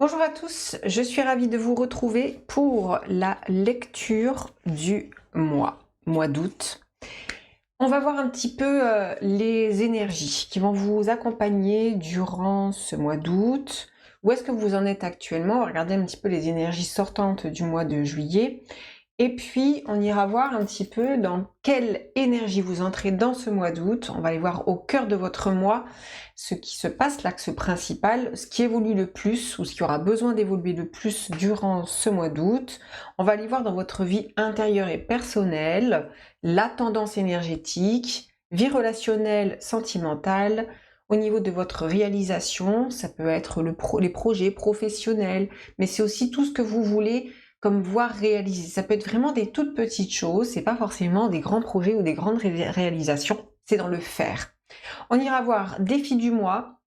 Bonjour à tous, je suis ravie de vous retrouver pour la lecture du mois d'août. On va voir un petit peu les énergies qui vont vous accompagner durant ce mois d'août. Où est-ce que vous en êtes actuellement? On va regarder un petit peu les énergies sortantes du mois de juillet. Et puis, on ira voir un petit peu dans quelle énergie vous entrez dans ce mois d'août. On va aller voir au cœur de votre mois ce qui se passe, l'axe principal, ce qui évolue le plus ou ce qui aura besoin d'évoluer le plus durant ce mois d'août. On va aller voir dans votre vie intérieure et personnelle, la tendance énergétique, vie relationnelle, sentimentale, au niveau de votre réalisation, ça peut être les projets professionnels, mais c'est aussi tout ce que vous voulez comme voir réaliser. Ça peut être vraiment des toutes petites choses, c'est pas forcément des grands projets ou des grandes réalisations, c'est dans le faire. On ira voir défi du mois,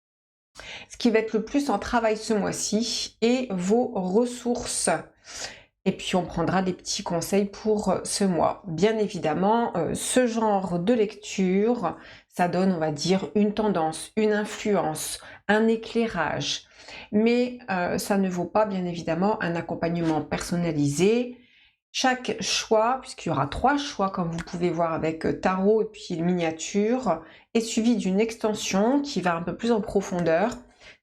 ce qui va être le plus en travail ce mois-ci, et vos ressources. Et puis on prendra des petits conseils pour ce mois. Bien évidemment, ce genre de lecture, ça donne, on va dire, une tendance, une influence, un éclairage. Mais ça ne vaut pas, bien évidemment, un accompagnement personnalisé. Chaque choix, puisqu'il y aura 3 choix, comme vous pouvez voir avec tarot et puis miniature, est suivi d'une extension qui va un peu plus en profondeur.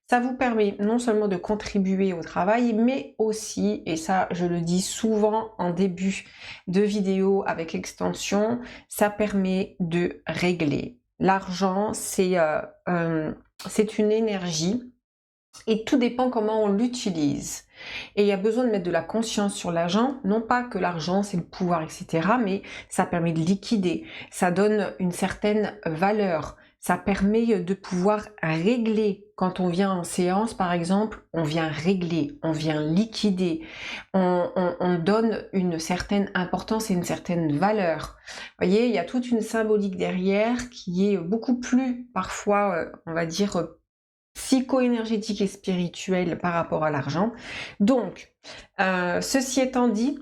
Ça vous permet non seulement de contribuer au travail, mais aussi, et ça je le dis souvent en début de vidéo avec l'extension, ça permet de régler. L'argent, c'est une énergie et tout dépend comment on l'utilise. Et il y a besoin de mettre de la conscience sur l'argent, non pas que l'argent c'est le pouvoir, etc., mais ça permet de liquider, ça donne une certaine valeur, ça permet de pouvoir régler. Quand on vient en séance, par exemple, on vient régler, on vient liquider, on donne une certaine importance et une certaine valeur. Vous voyez, il y a toute une symbolique derrière qui est beaucoup plus, parfois, on va dire, psycho-énergétique et spirituelle par rapport à l'argent. Donc, ceci étant dit,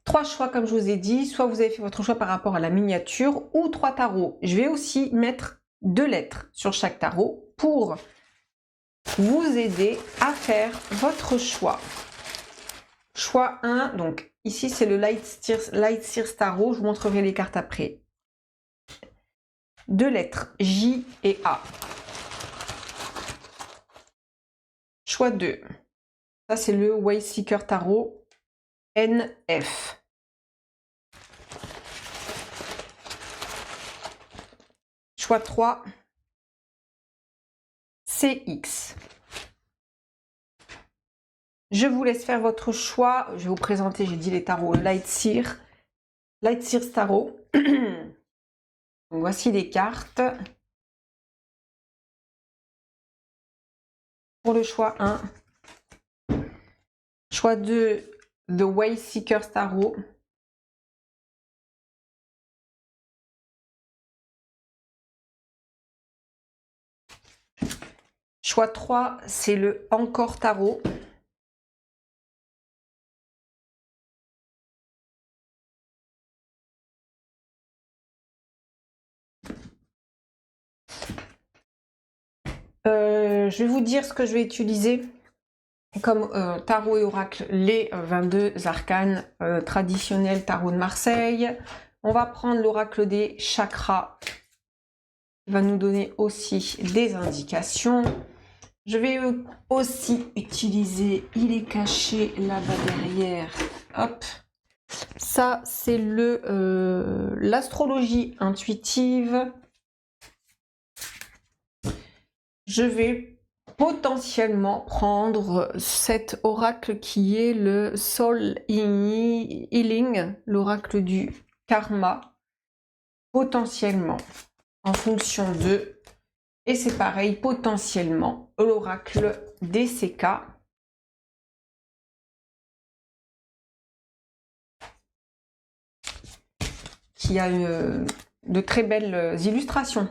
3 choix comme je vous ai dit, soit vous avez fait votre choix par rapport à la miniature ou 3 tarots. Je vais aussi mettre 2 lettres sur chaque tarot pour vous aider à faire votre choix. Choix 1, donc ici c'est le Light Sears Tarot, je vous montrerai les cartes après. 2 lettres, J et A. Choix 2, ça c'est le Wayseeker Tarot, NF. Choix 3, CX. Je vous laisse faire votre choix. Je vais vous présenter, j'ai dit les tarots Light Sears Tarot. Donc, voici les cartes. Pour le choix 1. Choix 2, The Wayseeker Tarot. Choix 3, c'est le Encore Tarot. Je vais vous dire ce que je vais utiliser comme tarot et oracle, les 22 arcanes traditionnels tarot de Marseille. On va prendre l'oracle des chakras, qui va nous donner aussi des indications. Je vais aussi utiliser, il est caché là-bas derrière, hop, ça c'est l'astrologie intuitive. Je vais potentiellement prendre cet oracle qui est le Soul Healing, l'oracle du karma, potentiellement, en fonction de... Et c'est pareil, potentiellement, l'oracle DCK. Qui a de très belles illustrations.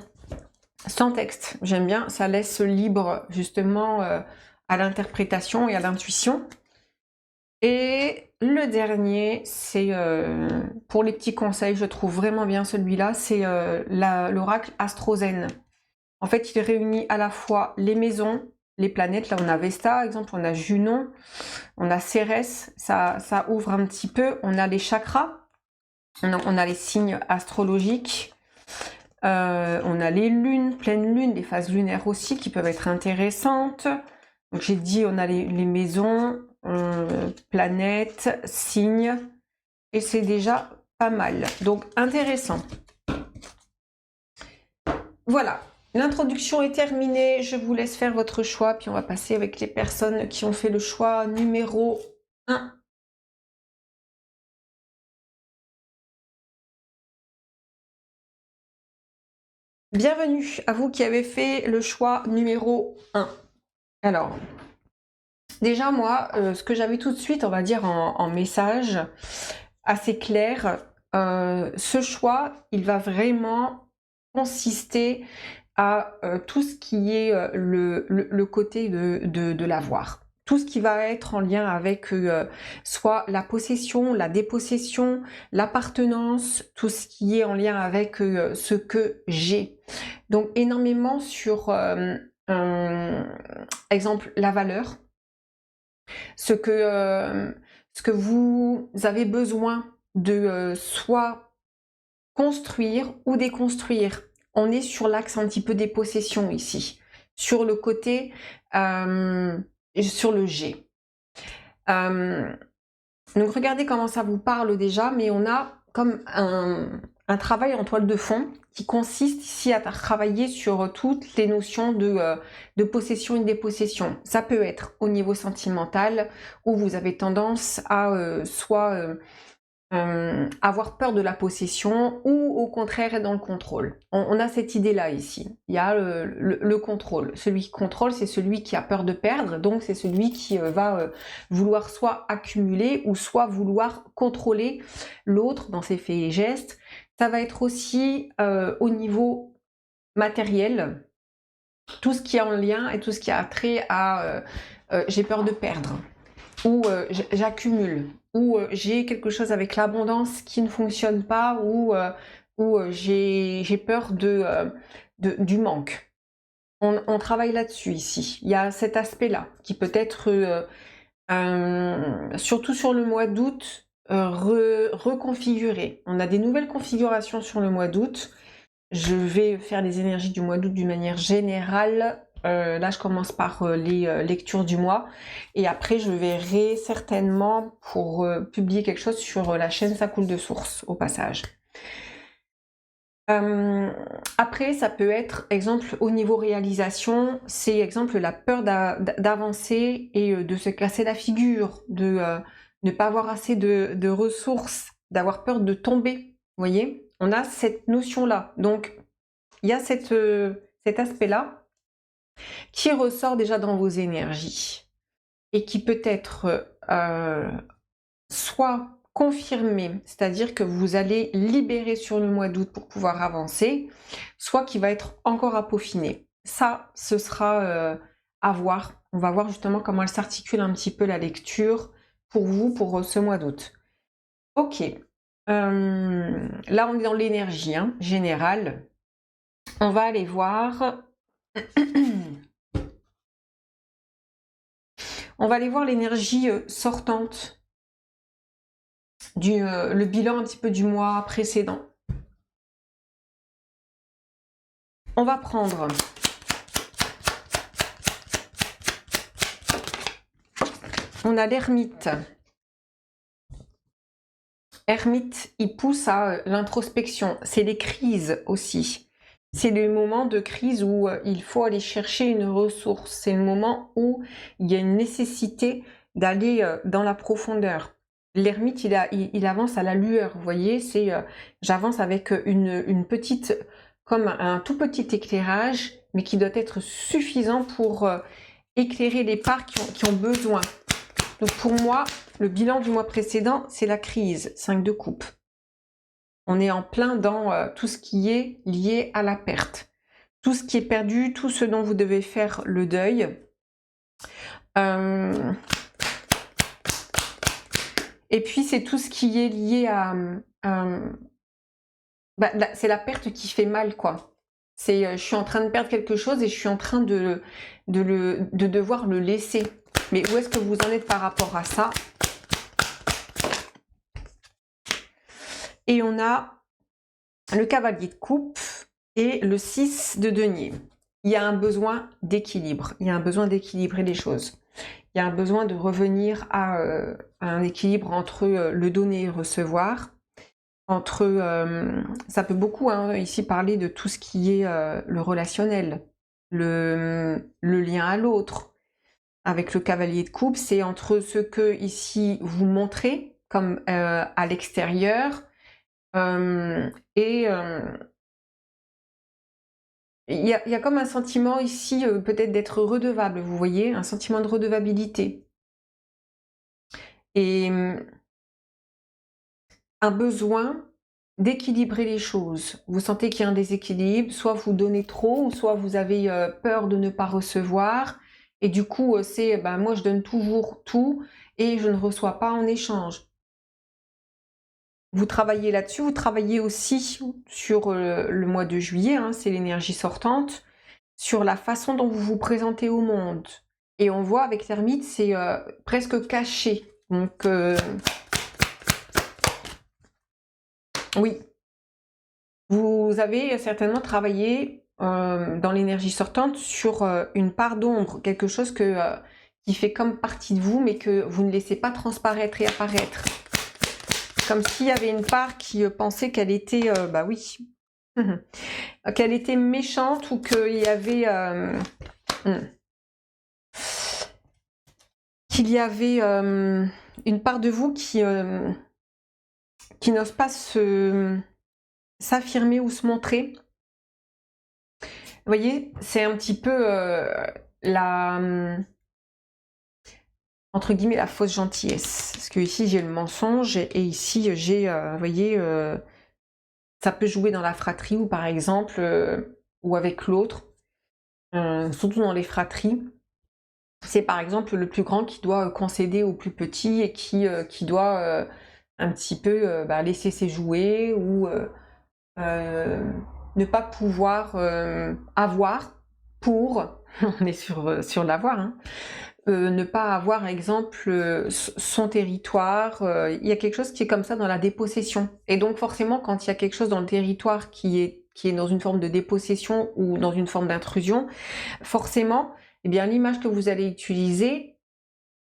Sans texte, j'aime bien, ça laisse libre justement à l'interprétation et à l'intuition. Et le dernier, c'est pour les petits conseils, je trouve vraiment bien celui-là, c'est l'oracle Astrozen. En fait, il réunit à la fois les maisons, les planètes. Là, on a Vesta, exemple, on a Junon, on a Cérès, ça ouvre un petit peu. On a les chakras, on a les signes astrologiques, on a les lunes, pleines lunes, les phases lunaires aussi qui peuvent être intéressantes. Donc j'ai dit, on a les maisons, planètes, signes, et c'est déjà pas mal. Donc intéressant. Voilà, l'introduction est terminée. Je vous laisse faire votre choix, puis on va passer avec les personnes qui ont fait le choix numéro 1. Bienvenue à vous qui avez fait le choix numéro 1. Alors, déjà moi, ce que j'avais tout de suite, on va dire en message assez clair, ce choix, il va vraiment consister à tout ce qui est le côté de l'avoir. Tout ce qui va être en lien avec soit la possession, la dépossession, l'appartenance, tout ce qui est en lien avec ce que j'ai. Donc énormément sur, exemple, la valeur, ce que vous avez besoin de soit construire ou déconstruire. On est sur l'axe un petit peu des possessions ici, sur le côté, sur le G. Donc regardez comment ça vous parle déjà, mais on a comme un travail en toile de fond qui consiste ici à travailler sur toutes les notions de possession et de dépossession. Ça peut être au niveau sentimental, où vous avez tendance à soit avoir peur de la possession ou au contraire être dans le contrôle. On a cette idée-là ici. Il y a le contrôle. Celui qui contrôle, c'est celui qui a peur de perdre, donc c'est celui qui va vouloir soit accumuler ou soit vouloir contrôler l'autre dans ses faits et gestes. Ça va être aussi au niveau matériel, tout ce qui est en lien et tout ce qui a trait à j'ai peur de perdre, ou j'accumule, ou j'ai quelque chose avec l'abondance qui ne fonctionne pas, ou j'ai peur du manque. On travaille là-dessus ici. Il y a cet aspect-là qui peut être, surtout sur le mois d'août, reconfiguré. On a des nouvelles configurations sur le mois d'août. Je vais faire les énergies du mois d'août d'une manière générale. Là, je commence par les lectures du mois. Et après, je verrai certainement pour publier quelque chose sur la chaîne Ça coule de source, au passage. Après, ça peut être, exemple, au niveau réalisation, c'est, exemple, la peur d'avancer et de se casser la figure, de ne pas avoir assez de ressources, d'avoir peur de tomber, vous voyez? On a cette notion-là. Donc, il y a cet aspect-là qui ressort déjà dans vos énergies et qui peut être soit confirmé, c'est-à-dire que vous allez libérer sur le mois d'août pour pouvoir avancer, soit qui va être encore à peaufiner. Ça, ce sera à voir. On va voir justement comment elle s'articule un petit peu la lecture pour vous, pour ce mois d'août. Ok. Là, on est dans l'énergie générale. On va aller voir. On va aller voir l'énergie sortante, le bilan un petit peu du mois précédent. On va prendre on a l'ermite. Ermite, il pousse à l'introspection. C'est les crises aussi. C'est le moment de crise où il faut aller chercher une ressource. C'est le moment où il y a une nécessité d'aller dans la profondeur. L'ermite, il avance à la lueur, vous voyez, c'est j'avance avec une petite, comme un tout petit éclairage, mais qui doit être suffisant pour éclairer les parts qui ont besoin. Donc pour moi, le bilan du mois précédent, c'est la crise, 5 de coupe. On est en plein dans tout ce qui est lié à la perte. Tout ce qui est perdu, tout ce dont vous devez faire le deuil. Et puis c'est tout ce qui est lié à... c'est la perte qui fait mal, quoi. C'est je suis en train de perdre quelque chose et je suis en train de devoir le laisser. Mais où est-ce que vous en êtes par rapport à ça? Et on a le cavalier de coupe et le 6 de denier. Il y a un besoin d'équilibre. Il y a un besoin d'équilibrer les choses. Il y a un besoin de revenir à un équilibre entre le donner et le recevoir. Ça peut beaucoup ici parler de tout ce qui est le relationnel, le lien à l'autre. Avec le cavalier de coupe, c'est entre ce que ici vous montrez comme à l'extérieur et il y a comme un sentiment ici peut-être d'être redevable, vous voyez, un sentiment de redevabilité. Et un besoin d'équilibrer les choses. Vous sentez qu'il y a un déséquilibre, soit vous donnez trop, ou soit vous avez peur de ne pas recevoir. Et du coup, c'est moi je donne toujours tout et je ne reçois pas en échange. Vous travaillez là-dessus, vous travaillez aussi sur le mois de juillet, hein, c'est l'énergie sortante, sur la façon dont vous vous présentez au monde. Et on voit avec l'ermite, c'est presque caché. Donc, oui, vous avez certainement travaillé dans l'énergie sortante sur une part d'ombre, quelque chose qui fait comme partie de vous, mais que vous ne laissez pas transparaître et apparaître. Comme s'il y avait une part qui pensait qu'elle était, bah oui, qu'elle était méchante ou qu'il y avait une part de vous qui n'ose pas s'affirmer ou se montrer. Vous voyez, c'est un petit peu entre guillemets la fausse gentillesse. Parce que ici j'ai le mensonge et ici j'ai, vous voyez, ça peut jouer dans la fratrie ou par exemple, ou avec l'autre, surtout dans les fratries. C'est par exemple le plus grand qui doit concéder au plus petit et qui doit un petit peu laisser ses jouets ou ne pas pouvoir avoir pour, on est sur l'avoir, hein, ne pas avoir, par exemple, son territoire. Il y a quelque chose qui est comme ça dans la dépossession. Et donc forcément, quand il y a quelque chose dans le territoire qui est dans une forme de dépossession ou dans une forme d'intrusion, forcément, eh bien l'image que vous allez utiliser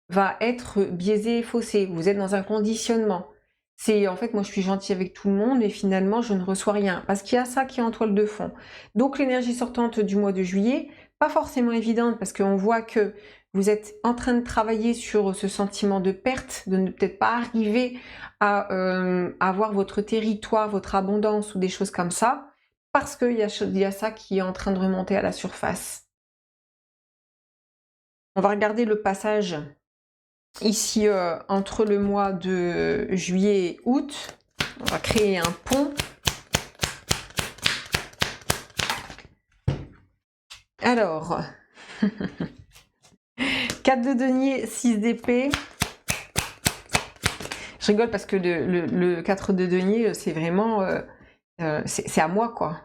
va être biaisée et faussée. Vous êtes dans un conditionnement. C'est en fait, moi je suis gentille avec tout le monde, mais finalement je ne reçois rien. Parce qu'il y a ça qui est en toile de fond. Donc l'énergie sortante du mois de juillet, pas forcément évidente, parce qu'on voit que vous êtes en train de travailler sur ce sentiment de perte, de ne peut-être pas arriver à avoir votre territoire, votre abondance ou des choses comme ça, parce qu'il y a ça qui est en train de remonter à la surface. On va regarder le passage ici entre le mois de juillet et août. On va créer un pont. Alors, 4 de denier, 6 d'épée. Je rigole parce que le 4 de denier, c'est vraiment... c'est à moi, quoi.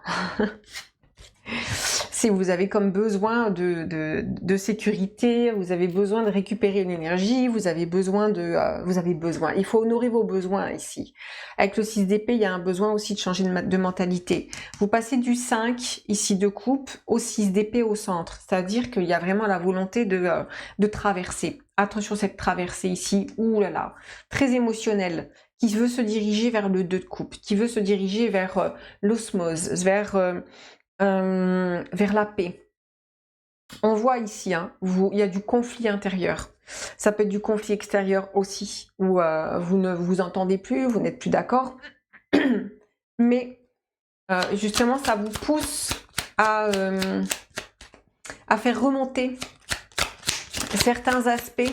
Si vous avez comme besoin de sécurité, vous avez besoin de récupérer une énergie, vous avez besoin, il faut honorer vos besoins ici. Avec le 6 d'épée, il y a un besoin aussi de changer de mentalité. Vous passez du 5, ici de coupe, au 6 d'épée au centre. C'est-à-dire qu'il y a vraiment la volonté de traverser. Attention cette traversée ici, ouh là là, très émotionnelle, qui veut se diriger vers le 2 de coupe, qui veut se diriger vers l'osmose, vers la paix. On voit ici, hein, il y a du conflit intérieur. Ça peut être du conflit extérieur aussi, où vous ne vous entendez plus, vous n'êtes plus d'accord. Mais justement, ça vous pousse à faire remonter certains aspects.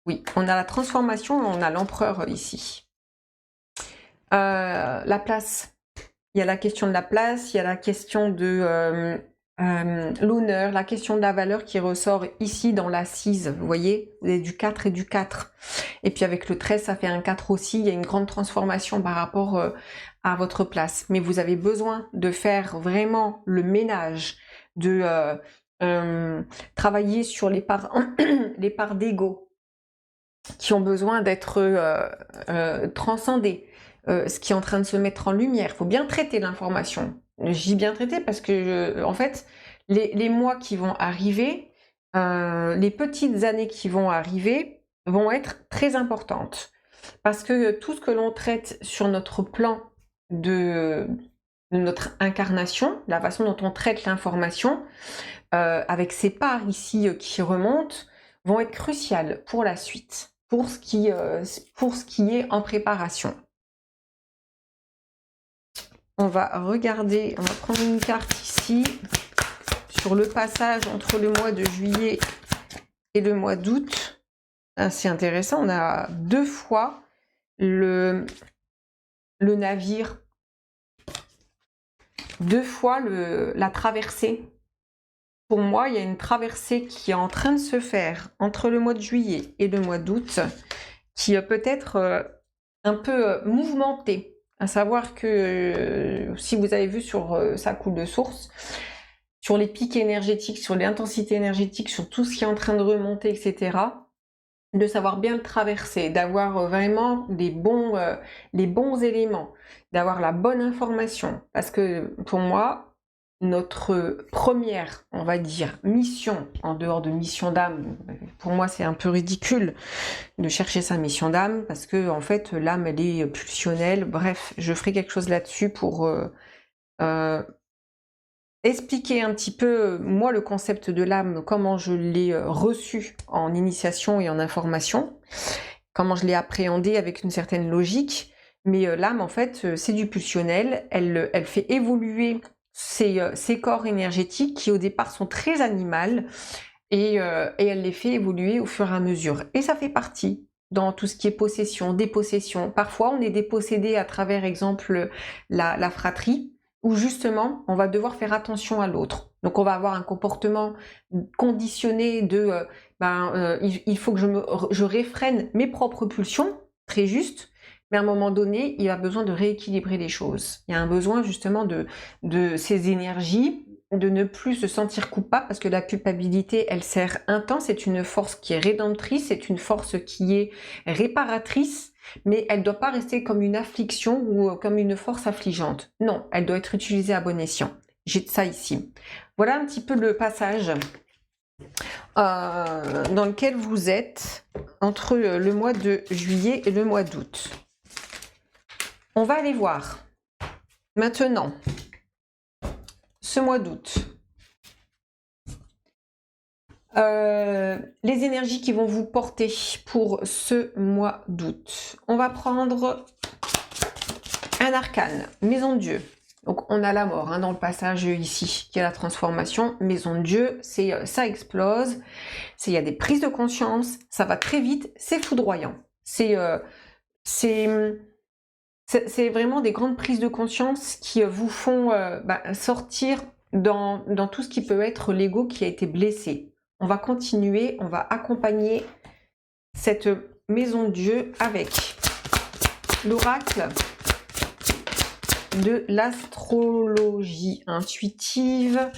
Oui, on a la transformation, on a l'empereur ici. La place. Il y a la question de la place, il y a la question de l'honneur, la question de la valeur qui ressort ici dans l'assise. Vous voyez, vous avez du 4 et du 4. Et puis avec le 13, ça fait un 4 aussi. Il y a une grande transformation par rapport à votre place. Mais vous avez besoin de faire vraiment le ménage, de travailler sur les parts, les parts d'ego qui ont besoin d'être transcendées. Ce qui est en train de se mettre en lumière. Il faut bien traiter l'information. J'y bien traité parce que, en fait, les mois qui vont arriver, les petites années qui vont arriver, vont être très importantes. Parce que tout ce que l'on traite sur notre plan de notre incarnation, la façon dont on traite l'information, avec ces parts ici qui remontent, vont être cruciales pour la suite, pour ce qui est en préparation. On va regarder, on va prendre une carte ici, sur le passage entre le mois de juillet et le mois d'août. C'est intéressant, on a 2 fois le navire, 2 fois la traversée. Pour moi, il y a une traversée qui est en train de se faire entre le mois de juillet et le mois d'août, qui peut être un peu mouvementée. À savoir que si vous avez vu sur sa coule de source, sur les pics énergétiques, sur les intensités énergétiques, sur tout ce qui est en train de remonter, etc., de savoir bien le traverser, d'avoir vraiment les bons éléments, d'avoir la bonne information. Parce que pour moi, notre première, on va dire, mission, en dehors de mission d'âme, pour moi c'est un peu ridicule de chercher sa mission d'âme, parce que en fait l'âme elle est pulsionnelle. Bref, je ferai quelque chose là-dessus pour expliquer un petit peu, moi, le concept de l'âme, comment je l'ai reçu en initiation et en information, comment je l'ai appréhendé avec une certaine logique. Mais l'âme, en fait, c'est du pulsionnel, elle fait évoluer ces corps énergétiques qui, au départ, sont très animales, et elle les fait évoluer au fur et à mesure. Et ça fait partie dans tout ce qui est possession, dépossession. Parfois, on est dépossédé à travers, exemple, la fratrie, où justement, on va devoir faire attention à l'autre. Donc, on va avoir un comportement conditionné de il faut que je réfrène mes propres pulsions, très juste, mais à un moment donné, il a besoin de rééquilibrer les choses. Il y a un besoin justement de ces énergies, de ne plus se sentir coupable, parce que la culpabilité, elle sert un temps, c'est une force qui est rédemptrice, c'est une force qui est réparatrice, mais elle ne doit pas rester comme une affliction ou comme une force affligeante. Non, elle doit être utilisée à bon escient. J'ai ça ici. Voilà un petit peu le passage dans lequel vous êtes entre le mois de juillet et le mois d'août. On va aller voir maintenant ce mois d'août. Les énergies qui vont vous porter pour ce mois d'août. On va prendre un arcane, Maison de Dieu. Donc on a la mort dans le passage ici, qui est la transformation. Maison de Dieu, c'est ça explose, il y a des prises de conscience, ça va très vite, c'est foudroyant. C'est vraiment des grandes prises de conscience qui vous font sortir dans tout ce qui peut être l'ego qui a été blessé. On va continuer, on va accompagner cette Maison de Dieu avec l'oracle de l'astrologie intuitive.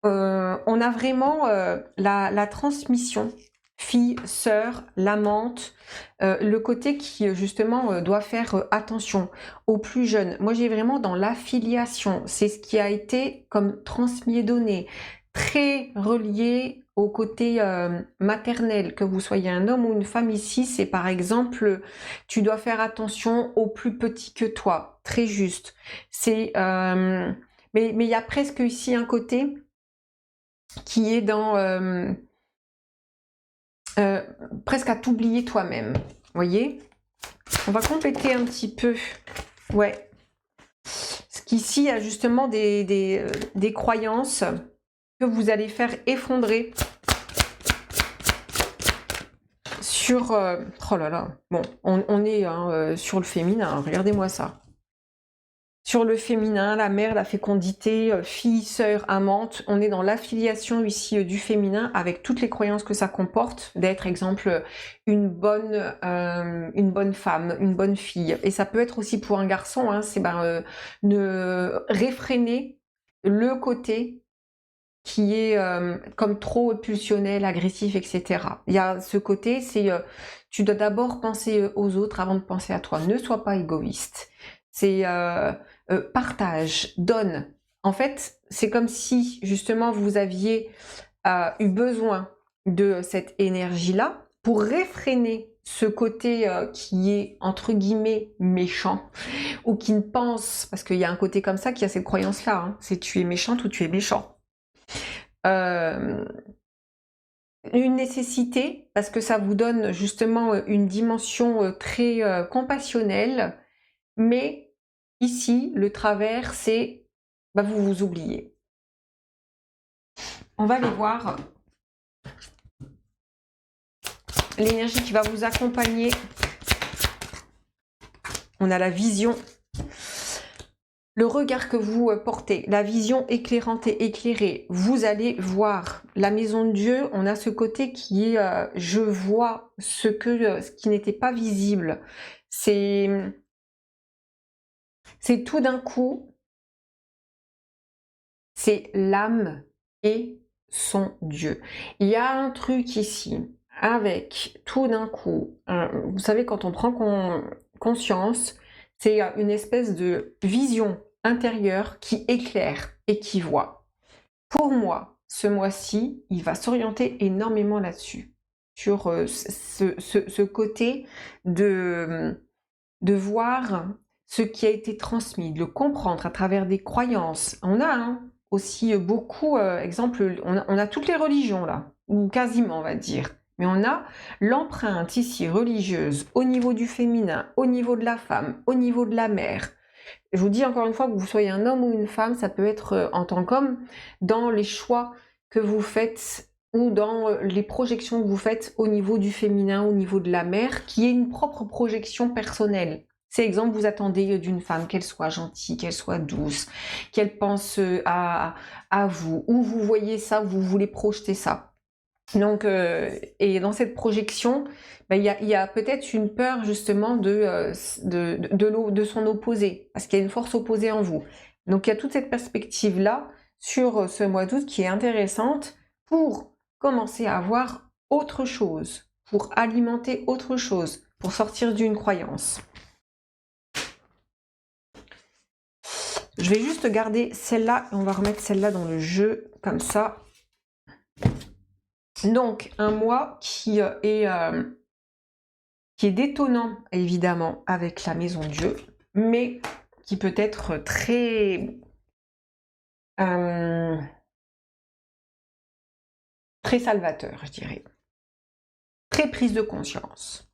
On a vraiment la transmission, fille, sœur, l'amante, le côté qui justement doit faire attention aux plus jeunes. Moi j'ai vraiment dans l'affiliation, c'est ce qui a été comme transmis et donné, très relié au côté maternel, que vous soyez un homme ou une femme ici, c'est par exemple, tu dois faire attention aux plus petits que toi, très juste. C'est mais il y a presque ici un côté qui est dans presque à t'oublier toi-même, voyez. On va compléter un petit peu, ouais. Ce qu'ici a justement des croyances que vous allez faire effondrer sur... oh là là, bon, on est sur le féminin, regardez-moi ça. sur le féminin, la mère, la fécondité, fille, sœur, amante. On est dans l'affiliation ici du féminin avec toutes les croyances que ça comporte, d'être, exemple, une bonne femme, une bonne fille. Et ça peut être aussi pour un garçon, hein, c'est ne réfréner le côté qui est comme trop pulsionnel, agressif, etc. Il y a ce côté, c'est tu dois d'abord penser aux autres avant de penser à toi. Ne sois pas égoïste. C'est partage, donne. En fait, c'est comme si justement vous aviez eu besoin de cette énergie-là pour réfréner ce côté qui est entre guillemets méchant ou qui ne pense, parce qu'il y a un côté comme ça qui a cette croyance-là, hein, c'est tu es méchante ou tu es méchant. Une nécessité, parce que ça vous donne justement une dimension très compassionnelle, mais ici, le travers, c'est vous vous oubliez. On va aller voir l'énergie qui va vous accompagner. On a la vision, le regard que vous portez, la vision éclairante et éclairée. Vous allez voir la maison de Dieu. On a ce côté qui est je vois ce qui n'était pas visible. C'est tout d'un coup, c'est l'âme et son Dieu. Il y a un truc ici avec tout d'un coup, vous savez, quand on prend conscience, c'est une espèce de vision intérieure qui éclaire et qui voit. Pour moi, ce mois-ci, il va s'orienter énormément là-dessus, sur ce côté de voir ce qui a été transmis, de le comprendre à travers des croyances. On a aussi beaucoup, exemple, on a toutes les religions là, ou quasiment on va dire, mais on a l'empreinte ici religieuse au niveau du féminin, au niveau de la femme, au niveau de la mère. Je vous dis encore une fois, que vous soyez un homme ou une femme, ça peut être en tant qu'homme, dans les choix que vous faites ou dans les projections que vous faites au niveau du féminin, au niveau de la mère, qui est une propre projection personnelle. C'est exemple, vous attendez d'une femme qu'elle soit gentille, qu'elle soit douce, qu'elle pense à vous, ou vous voyez ça, vous voulez projeter ça. Donc, et dans cette projection, il y a peut-être une peur justement de son opposé, parce qu'il y a une force opposée en vous. Donc il y a toute cette perspective-là sur ce mois d'août qui est intéressante pour commencer à voir autre chose, pour alimenter autre chose, pour sortir d'une croyance. Je vais juste garder celle-là et on va remettre celle-là dans le jeu, comme ça. Donc, un mois qui est détonnant, évidemment, avec la maison Dieu, mais qui peut être très salvateur, je dirais. Très prise de conscience.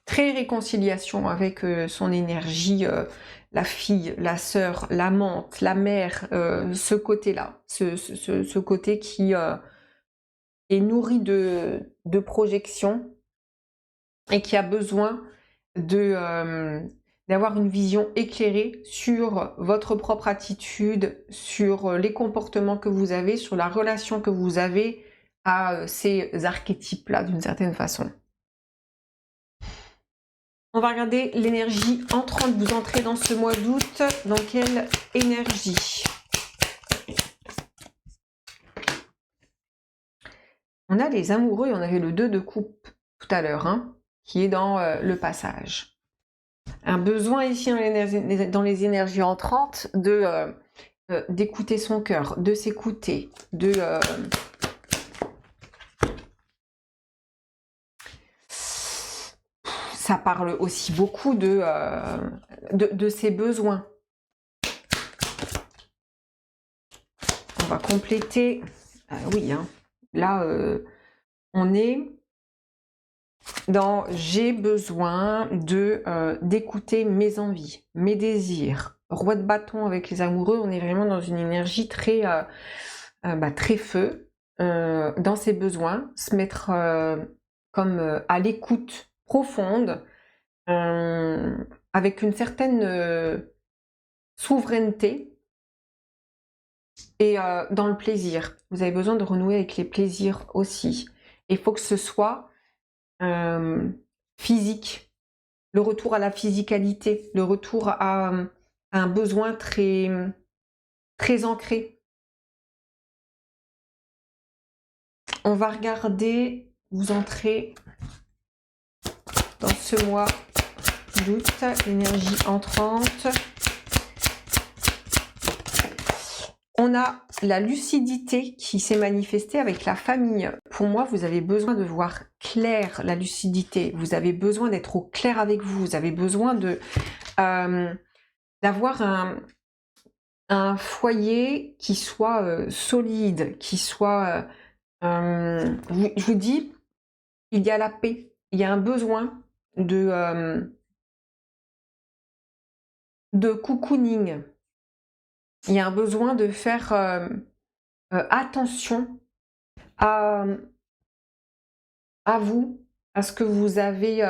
Très réconciliation avec son énergie, la fille, la sœur, l'amante, la mère, ce côté-là, ce côté qui est nourri de projection et qui a besoin d'avoir une vision éclairée sur votre propre attitude, sur les comportements que vous avez, sur la relation que vous avez à ces archétypes-là d'une certaine façon. On va regarder l'énergie entrante. Vous entrez dans ce mois d'août. Dans quelle énergie? On a les amoureux et on avait le 2 de coupe tout à l'heure, hein, qui est dans le passage. Un besoin ici dans les énergies entrantes d'écouter son cœur, de s'écouter, ça parle aussi beaucoup de ses besoins. On va compléter. Oui, hein. Là, on est dans j'ai besoin d'écouter mes envies, mes désirs. Roi de bâton avec les amoureux, on est vraiment dans une énergie très, très feu, dans ses besoins, se mettre comme à l'écoute profonde, avec une certaine souveraineté et dans le plaisir. Vous avez besoin de renouer avec les plaisirs aussi. Il faut que ce soit physique, le retour à la physicalité, le retour à un besoin très, très ancré. On va regarder, vous entrez dans ce mois d'août, l'énergie entrante. On a la lucidité qui s'est manifestée avec la famille. Pour moi, vous avez besoin de voir clair, la lucidité. Vous avez besoin d'être au clair avec vous. Vous avez besoin de d'avoir un foyer qui soit solide, qui soit... je vous dis, il y a la paix. Il y a un besoin de cocooning. Il y a un besoin de faire attention à vous, à ce que vous avez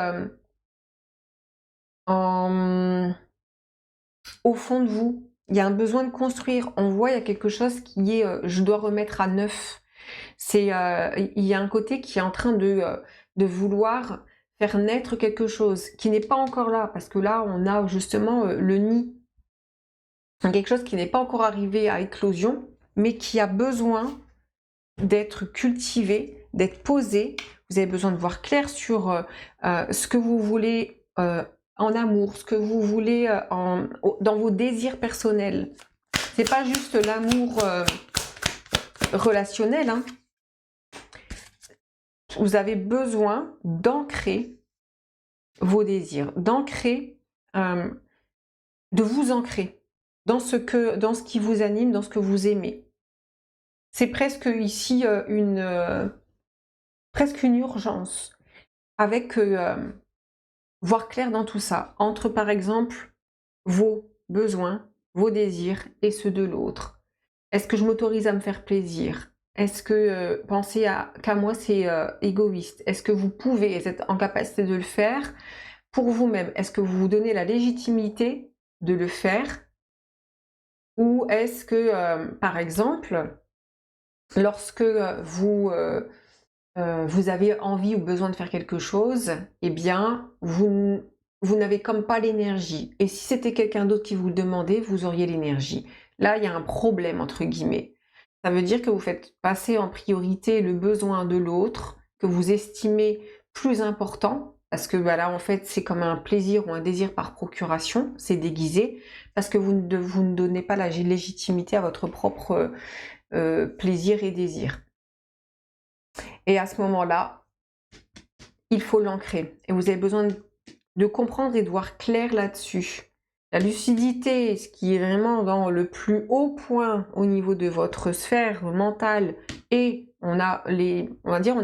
au fond de vous. Il y a un besoin de construire. On voit, il y a quelque chose qui est je dois remettre à neuf. Il y a un côté qui est en train de vouloir faire naître quelque chose qui n'est pas encore là, parce que là, on a justement le nid. Quelque chose qui n'est pas encore arrivé à éclosion, mais qui a besoin d'être cultivé, d'être posé. Vous avez besoin de voir clair sur ce que vous voulez en amour, ce que vous voulez dans vos désirs personnels. C'est pas juste l'amour relationnel, hein. Vous avez besoin d'ancrer vos désirs, d'ancrer, de vous ancrer dans ce qui vous anime, dans ce que vous aimez. C'est presque ici presque une urgence, avec voir clair dans tout ça, entre par exemple vos besoins, vos désirs et ceux de l'autre. Est-ce que je m'autorise à me faire plaisir? Est-ce que penser qu'à moi c'est égoïste? Est-ce que vous pouvez être en capacité de le faire pour vous-même? Est-ce que vous vous donnez la légitimité de le faire? Ou est-ce que, par exemple, lorsque vous avez envie ou besoin de faire quelque chose, eh bien, vous n'avez comme pas l'énergie. Et si c'était quelqu'un d'autre qui vous le demandait, vous auriez l'énergie. Là, il y a un problème, entre guillemets. Ça veut dire que vous faites passer en priorité le besoin de l'autre, que vous estimez plus important, parce que bah, là, en fait, c'est comme un plaisir ou un désir par procuration, c'est déguisé, parce que vous ne donnez pas la légitimité à votre propre plaisir et désir. Et à ce moment-là, il faut l'ancrer. Et vous avez besoin de comprendre et de voir clair là-dessus. La lucidité, ce qui est vraiment dans le plus haut point au niveau de votre sphère mentale, et on va dire,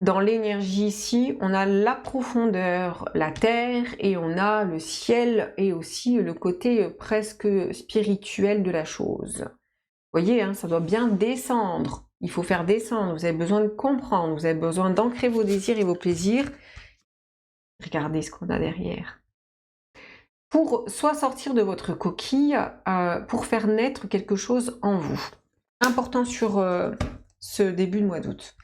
dans l'énergie ici, on a la profondeur, la terre, et on a le ciel, et aussi le côté presque spirituel de la chose. Vous voyez, hein, ça doit bien descendre. Il faut faire descendre. Vous avez besoin de comprendre. Vous avez besoin d'ancrer vos désirs et vos plaisirs. Regardez ce qu'on a derrière. Pour soit sortir de votre coquille, pour faire naître quelque chose en vous. Important sur ce début de mois d'août.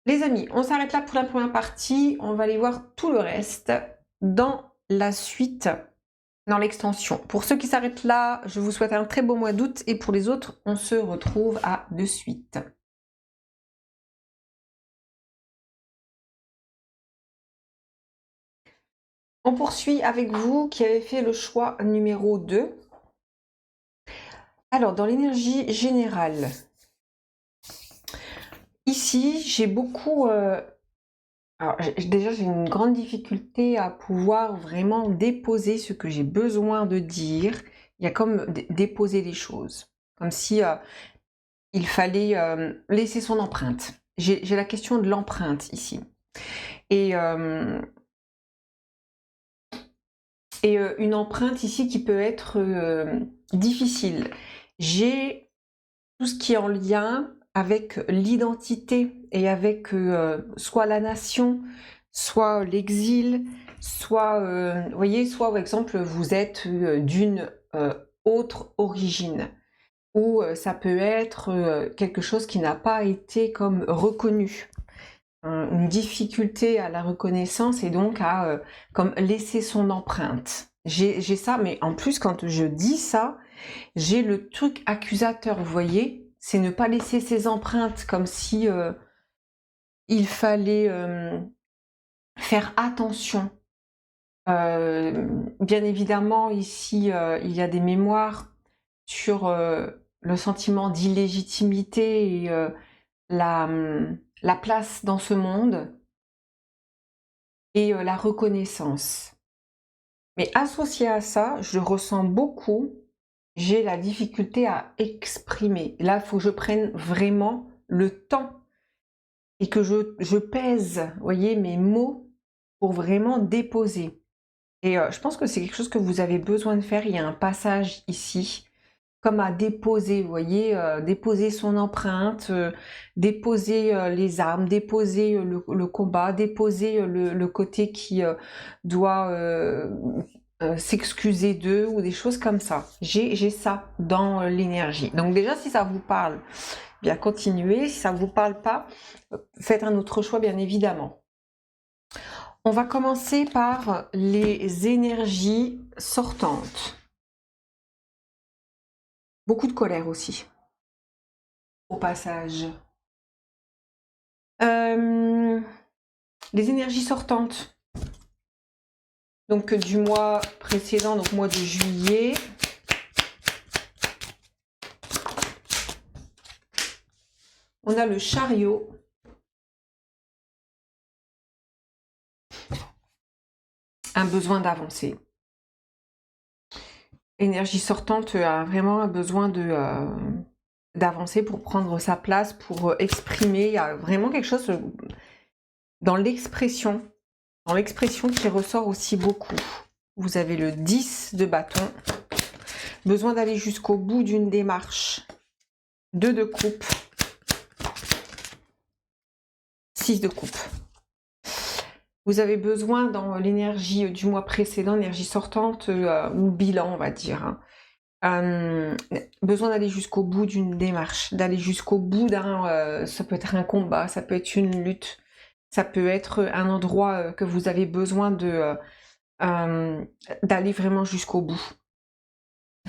Les amis, on s'arrête là pour la première partie. On va aller voir tout le reste dans la suite, dans l'extension. Pour ceux qui s'arrêtent là, je vous souhaite un très beau mois d'août. Et pour les autres, on se retrouve à de suite. On poursuit avec vous qui avez fait le choix numéro 2. Alors, dans l'énergie générale, ici, j'ai beaucoup... alors, déjà, j'ai une grande difficulté à pouvoir vraiment déposer ce que j'ai besoin de dire. Il y a comme déposer les choses. Comme si il fallait laisser son empreinte. J'ai la question de l'empreinte ici. Et une empreinte ici qui peut être difficile. J'ai tout ce qui est en lien avec l'identité et avec soit la nation, soit l'exil, soit, vous voyez, soit par exemple vous êtes d'une autre origine, ou ça peut être quelque chose qui n'a pas été comme reconnu, une difficulté à la reconnaissance et donc à comme laisser son empreinte. J'ai ça, mais en plus quand je dis ça, j'ai le truc accusateur, vous voyez, c'est ne pas laisser ses empreintes, comme si il fallait faire attention. Bien évidemment, ici, il y a des mémoires sur le sentiment d'illégitimité et la place dans ce monde et la reconnaissance. Mais associé à ça, je ressens beaucoup, j'ai la difficulté à exprimer. Là, il faut que je prenne vraiment le temps et que je pèse, vous voyez, mes mots pour vraiment déposer. Et je pense que c'est quelque chose que vous avez besoin de faire. Il y a un passage ici, comme à déposer, vous voyez, déposer son empreinte, déposer les armes, déposer le combat, déposer le côté qui doit s'excuser d'eux ou des choses comme ça. J'ai ça dans l'énergie. Donc déjà, si ça vous parle, bien continuez. Si ça ne vous parle pas, faites un autre choix, bien évidemment. On va commencer par les énergies sortantes. Beaucoup de colère aussi, au passage. Les énergies sortantes. Donc du mois précédent, donc mois de juillet. On a le chariot. Un besoin d'avancer. Énergie sortante a vraiment un besoin d'avancer pour prendre sa place, pour exprimer. Il y a vraiment quelque chose dans l'expression qui ressort aussi beaucoup. Vous avez le 10 de bâton. Besoin d'aller jusqu'au bout d'une démarche. 2 de coupe. 6 de coupe. Vous avez besoin dans l'énergie du mois précédent, énergie sortante ou bilan, on va dire. Besoin d'aller jusqu'au bout d'une démarche, d'aller jusqu'au bout d'un... ça peut être un combat, ça peut être une lutte, ça peut être un endroit que vous avez besoin d'aller vraiment jusqu'au bout.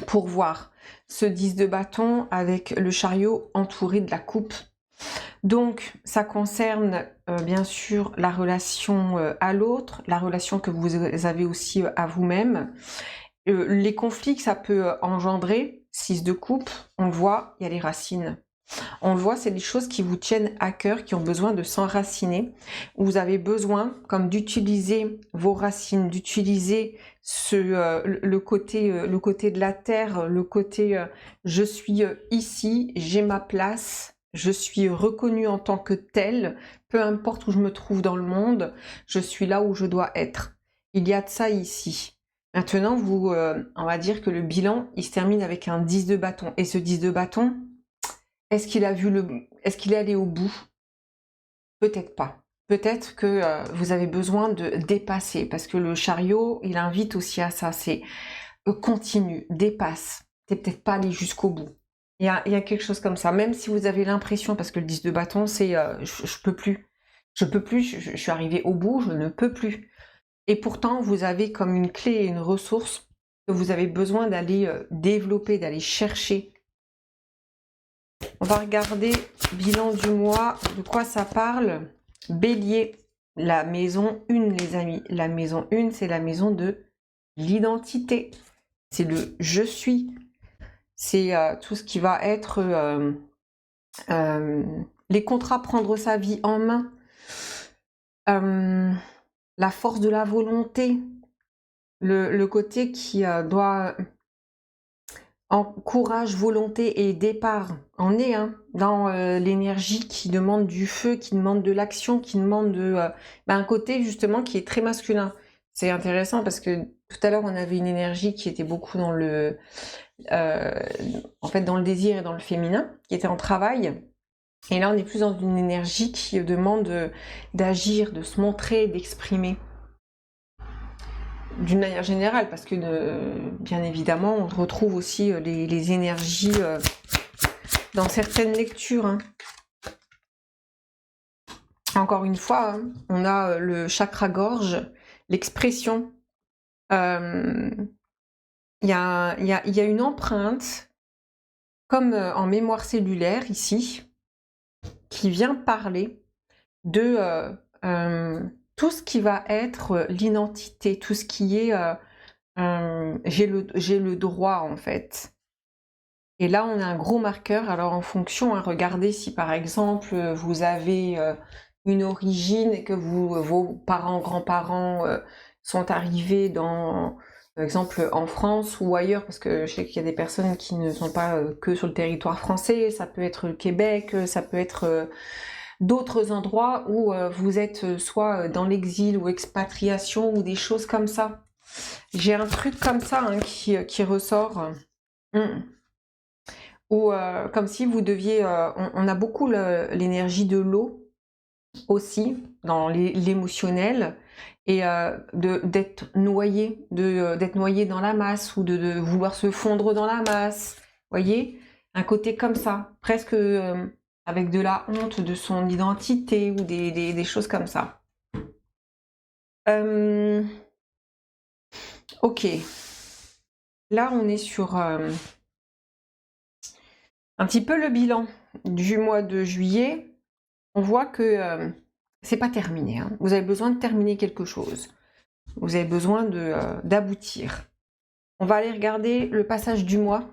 Pour voir ce 10 de bâton avec le chariot entouré de la coupe. Donc, ça concerne bien sûr la relation à l'autre, la relation que vous avez aussi à vous-même. Les conflits que ça peut engendrer, 6 de coupe, on le voit, il y a les racines. On le voit, c'est des choses qui vous tiennent à cœur, qui ont besoin de s'enraciner. Vous avez besoin comme d'utiliser vos racines, d'utiliser le côté de la terre, le côté je suis ici, j'ai ma place. Je suis reconnue en tant que telle, peu importe où je me trouve dans le monde, je suis là où je dois être. Il y a de ça ici. Maintenant, on va dire que le bilan, il se termine avec un 10 de bâton. Et ce 10 de bâton, est-ce qu'il est allé au bout? Peut-être pas. Peut-être que vous avez besoin de dépasser, parce que le chariot, il invite aussi à ça. C'est continue, dépasse. C'est peut-être pas aller jusqu'au bout. Il y a quelque chose comme ça, même si vous avez l'impression, parce que le 10 de bâton, c'est je peux plus. Je peux plus, je suis arrivée au bout, je ne peux plus. Et pourtant, vous avez comme une clé et une ressource que vous avez besoin d'aller développer, d'aller chercher. On va regarder bilan du mois, de quoi ça parle. Bélier, la maison 1, les amis. La maison 1, c'est la maison de l'identité. C'est le « je suis ». C'est tout ce qui va être les contrats, prendre sa vie en main, la force de la volonté, le côté qui doit en courage, volonté et départ. On est dans l'énergie qui demande du feu, qui demande de l'action, qui demande un côté justement qui est très masculin. C'est intéressant parce que tout à l'heure on avait une énergie qui était beaucoup dans en fait dans le désir et dans le féminin, qui était en travail. Et là on est plus dans une énergie qui demande d'agir, de se montrer, d'exprimer. d'une manière générale, parce que bien évidemment, on retrouve aussi les énergies dans certaines lectures. Hein. Encore une fois, hein, on a le chakra gorge, l'expression. Il y a une empreinte, comme en mémoire cellulaire ici, qui vient parler de tout ce qui va être l'identité, tout ce qui est j'ai le droit en fait. Et là on a un gros marqueur, alors en fonction, hein, regardez si par exemple vous avez une origine et que vos parents, grands-parents sont arrivés dans, par exemple en France ou ailleurs, parce que je sais qu'il y a des personnes qui ne sont pas que sur le territoire français, ça peut être le Québec, ça peut être d'autres endroits où vous êtes soit dans l'exil ou expatriation ou des choses comme ça. J'ai un truc comme ça hein, qui ressort. Ou comme si vous deviez... on a beaucoup l'énergie de l'eau aussi, dans l'émotionnel, et d'être noyé, d'être noyé dans la masse, ou de vouloir se fondre dans la masse. Voyez, un côté comme ça, presque avec de la honte de son identité, ou des choses comme ça. Ok. Là, on est sur un petit peu le bilan du mois de juillet. On voit que c'est pas terminé. Hein. Vous avez besoin de terminer quelque chose. Vous avez besoin d'aboutir. On va aller regarder le passage du mois.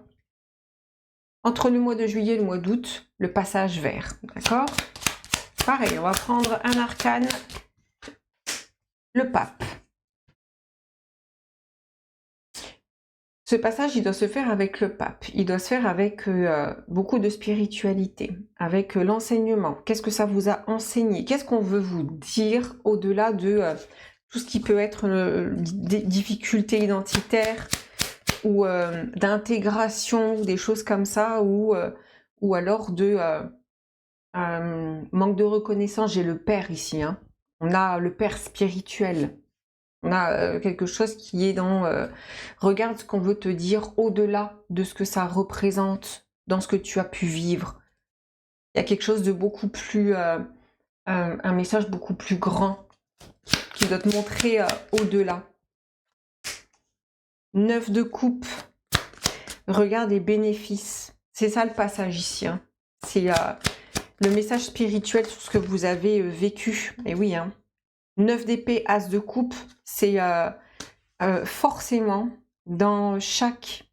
Entre le mois de juillet et le mois d'août, le passage vert. D'accord? Pareil, on va prendre un arcane. Le pape. Ce passage, il doit se faire avec le pape. Il doit se faire avec beaucoup de spiritualité, avec l'enseignement. Qu'est-ce que ça vous a enseigné? Qu'est-ce qu'on veut vous dire au-delà de tout ce qui peut être des difficultés identitaires ou d'intégration, des choses comme ça, ou alors de manque de reconnaissance. J'ai le père ici. Hein. On a le père spirituel. On a quelque chose qui est dans regarde ce qu'on veut te dire au-delà de ce que ça représente dans ce que tu as pu vivre. Il y a quelque chose de beaucoup plus, un message beaucoup plus grand qui doit te montrer au-delà. 9 de coupe. Regarde les bénéfices. C'est ça le passage ici. Hein. C'est le message spirituel sur ce que vous avez vécu. Et oui, hein. 9 d'épée, as de coupe, c'est forcément dans chaque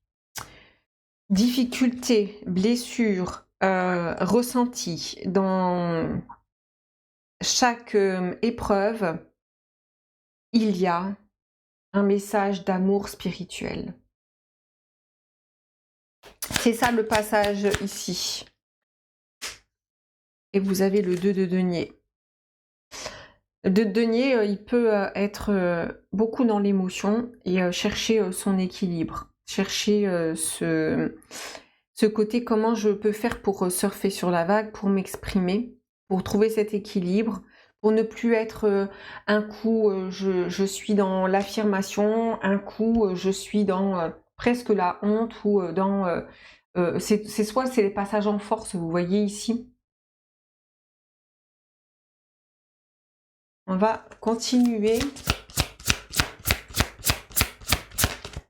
difficulté, blessure, ressenti, dans chaque épreuve, il y a un message d'amour spirituel. C'est ça le passage ici. Et vous avez le 2 de denier. Le 2 de denier, il peut être beaucoup dans l'émotion et chercher son équilibre. Chercher ce côté, comment je peux faire pour surfer sur la vague, pour m'exprimer, pour trouver cet équilibre, pour ne plus être un coup je suis dans l'affirmation, un coup je suis dans presque la honte ou dans... c'est soit c'est les passages en force, vous voyez ici. On va continuer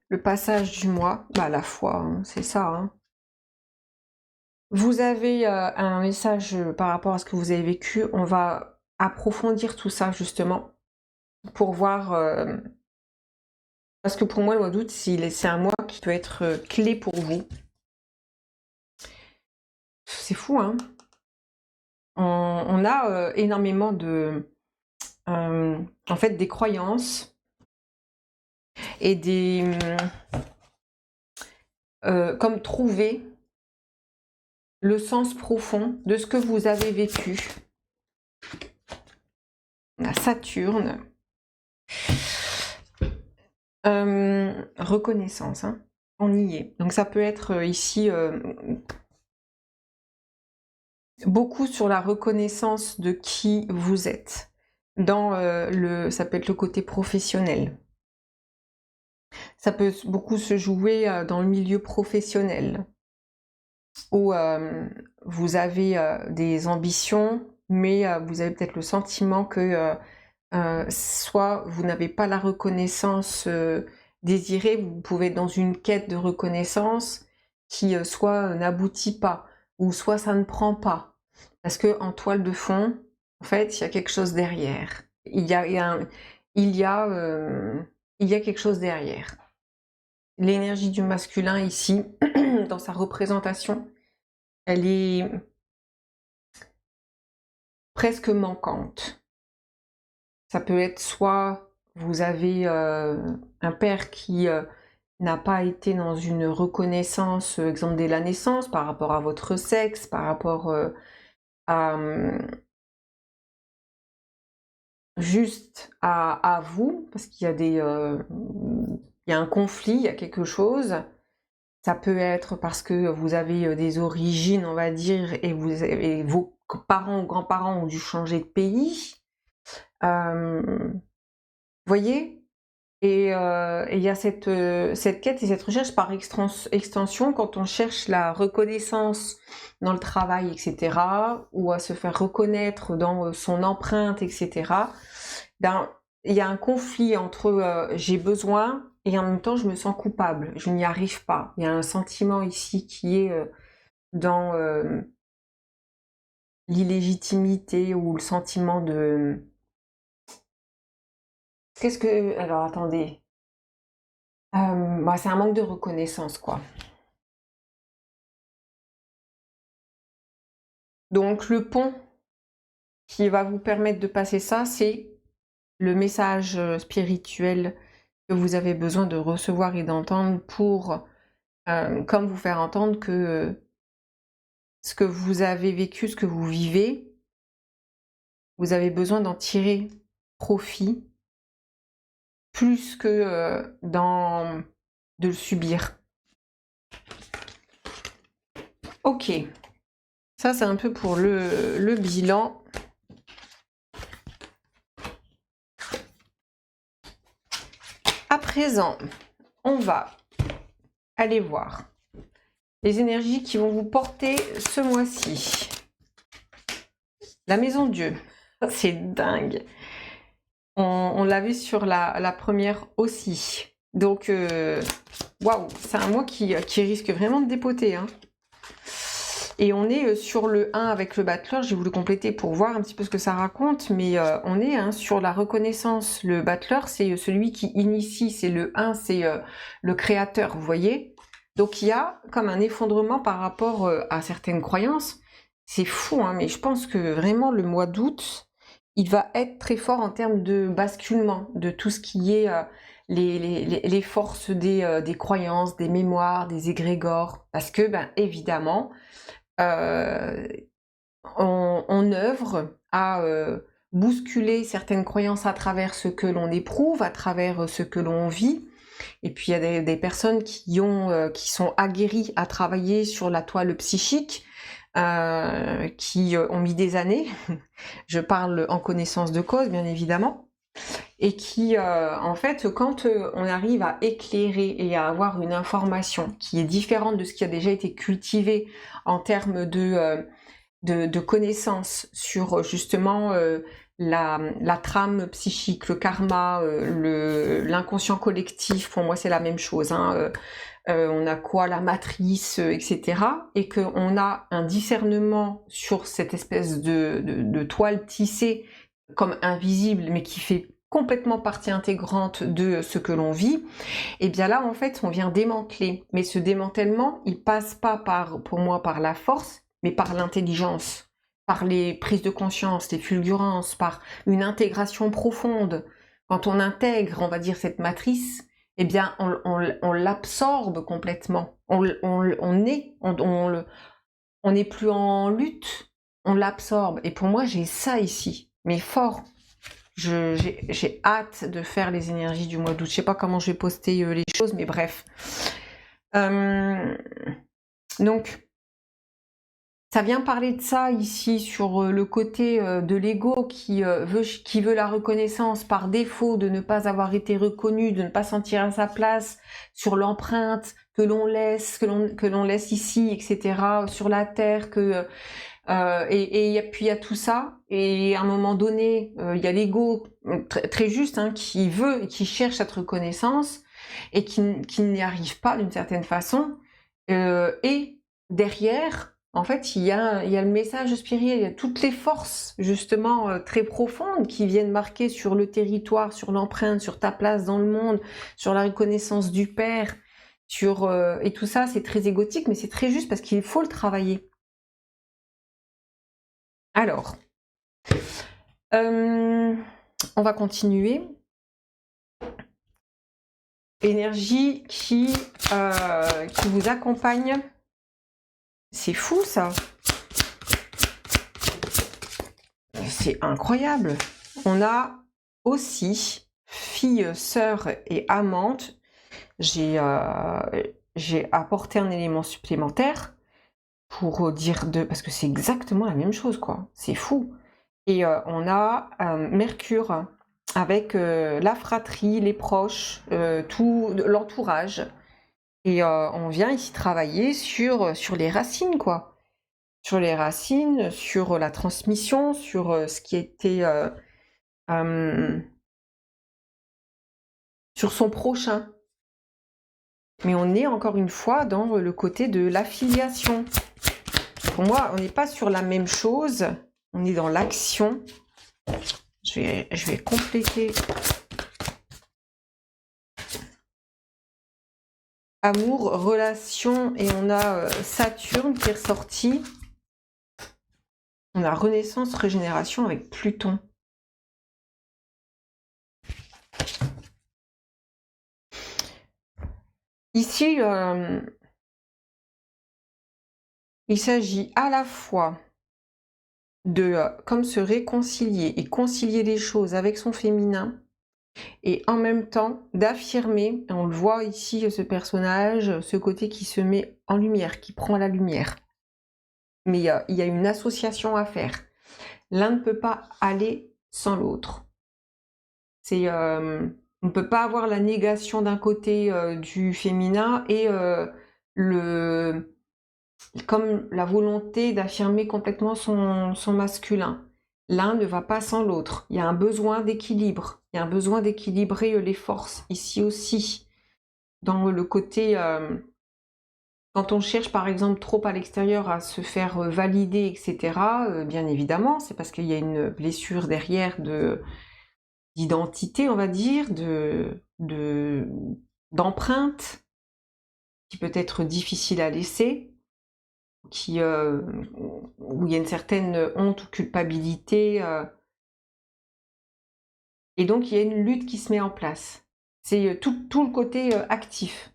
le passage du mois, bah la foi, hein, c'est ça. Hein. Vous avez un message par rapport à ce que vous avez vécu, on va approfondir tout ça justement pour voir, parce que pour moi le mois d'août c'est un mois qui peut être clé pour vous. C'est fou, hein. On a énormément de, en fait, des croyances et des... comme trouver le sens profond de ce que vous avez vécu. On a Saturne. Reconnaissance, hein. On y est. Donc ça peut être ici beaucoup sur la reconnaissance de qui vous êtes. Dans ça peut être le côté professionnel. Ça peut beaucoup se jouer dans le milieu professionnel, où vous avez des ambitions, mais vous avez peut-être le sentiment que soit vous n'avez pas la reconnaissance désirée, vous pouvez être dans une quête de reconnaissance qui soit n'aboutit pas, ou soit ça ne prend pas. Parce que en toile de fond, en fait, il y a quelque chose derrière. Il y a quelque chose derrière. L'énergie du masculin ici, dans sa représentation, elle est presque manquante. Ça peut être soit vous avez un père qui n'a pas été dans une reconnaissance, exemple dès la naissance, par rapport à votre sexe, par rapport à juste à vous, parce qu'il y a il y a un conflit, il y a quelque chose. Ça peut être parce que vous avez des origines, on va dire, et vos parents ou grands-parents ont dû changer de pays. Voyez? Et il y a cette quête et cette recherche par extension quand on cherche la reconnaissance dans le travail, etc., ou à se faire reconnaître dans son empreinte, etc., ben, il y a un conflit entre j'ai besoin et en même temps je me sens coupable, je n'y arrive pas. Il y a un sentiment ici qui est dans l'illégitimité ou le sentiment de... Qu'est-ce que... Alors attendez. Bah, c'est un manque de reconnaissance, quoi. Donc le pont qui va vous permettre de passer ça, c'est le message spirituel que vous avez besoin de recevoir et d'entendre pour, comme vous faire entendre que ce que vous avez vécu, ce que vous vivez, vous avez besoin d'en tirer profit plus que de le subir. Ok, ça c'est un peu pour le bilan. À présent, on va aller voir les énergies qui vont vous porter ce mois-ci. La maison Dieu, c'est dingue. On l'a vu sur la première aussi. Donc, waouh, c'est un mois qui risque vraiment de dépoter. Hein. Et on est sur le 1 avec le battleur. J'ai voulu compléter pour voir un petit peu ce que ça raconte. Mais on est sur la reconnaissance. Le battleur, c'est celui qui initie. C'est le 1, c'est le créateur, vous voyez. Donc, il y a comme un effondrement par rapport à certaines croyances. C'est fou, hein, mais je pense que vraiment le mois d'août, il va être très fort en termes de basculement, de tout ce qui est les forces des croyances, des mémoires, des égrégores. Parce que, ben, évidemment, on œuvre à bousculer certaines croyances à travers ce que l'on éprouve, à travers ce que l'on vit. Et puis il y a des personnes qui sont aguerries à travailler sur la toile psychique, qui ont mis des années, je parle en connaissance de cause bien évidemment, et qui en fait quand on arrive à éclairer et à avoir une information qui est différente de ce qui a déjà été cultivé en termes de connaissances sur justement la trame psychique, le karma, l'inconscient collectif, pour moi c'est la même chose, hein, on a quoi, la matrice, etc. Et qu'on a un discernement sur cette espèce de toile tissée comme invisible, mais qui fait complètement partie intégrante de ce que l'on vit, et bien là, en fait, on vient démanteler. Mais ce démantèlement, il passe pas pour moi, par la force, mais par l'intelligence, par les prises de conscience, les fulgurances, par une intégration profonde. Quand on intègre, on va dire, cette matrice, eh bien, on l'absorbe complètement. On n'est plus en lutte, on l'absorbe. Et pour moi, j'ai ça ici, mais fort. J'ai hâte de faire les énergies du mois d'août. Je sais pas comment je vais poster les choses, mais bref. Donc, Ça vient parler de ça ici sur le côté de l'ego qui veut la reconnaissance par défaut, de ne pas avoir été reconnu, de ne pas sentir à sa place, sur l'empreinte que l'on laisse ici, etc., sur la terre, et puis il y a tout ça, et à un moment donné, il y a l'ego très juste, hein, qui veut et qui cherche cette reconnaissance, et qui n'y arrive pas d'une certaine façon, et derrière, en fait, il y a le message spirituel, il y a toutes les forces, justement, très profondes qui viennent marquer sur le territoire, sur l'empreinte, sur ta place dans le monde, sur la reconnaissance du Père, et tout ça, c'est très égotique, mais c'est très juste parce qu'il faut le travailler. Alors, on va continuer. Énergie qui vous accompagne. C'est fou, ça. C'est incroyable. On a aussi fille, sœur et amante. J'ai apporté un élément supplémentaire pour dire parce que c'est exactement la même chose, quoi. C'est fou. Et on a Mercure avec la fratrie, les proches, tout l'entourage. Et on vient ici travailler sur les racines, quoi. Sur les racines, sur la transmission, sur ce qui était... sur son prochain. Mais on est encore une fois dans le côté de l'affiliation. Pour moi, on n'est pas sur la même chose, on est dans l'action. Je vais compléter. Amour, relation, et on a Saturne qui est ressorti. On a renaissance, régénération avec Pluton. Ici, il s'agit à la fois de comme se réconcilier et concilier les choses avec son féminin, et en même temps d'affirmer, on le voit ici, ce personnage, ce côté qui se met en lumière, qui prend la lumière. Mais il y a une association à faire. L'un ne peut pas aller sans l'autre. C'est... on ne peut pas avoir la négation d'un côté du féminin et comme la volonté d'affirmer complètement son masculin. L'un ne va pas sans l'autre. Il y a un besoin d'équilibre. Il y a un besoin d'équilibrer les forces ici aussi. Dans le côté... quand on cherche par exemple trop à l'extérieur à se faire valider, etc., bien évidemment, c'est parce qu'il y a une blessure derrière d'identité, on va dire, d'empreinte, qui peut être difficile à laisser, où il y a une certaine honte ou culpabilité, et donc il y a une lutte qui se met en place. C'est tout le côté actif.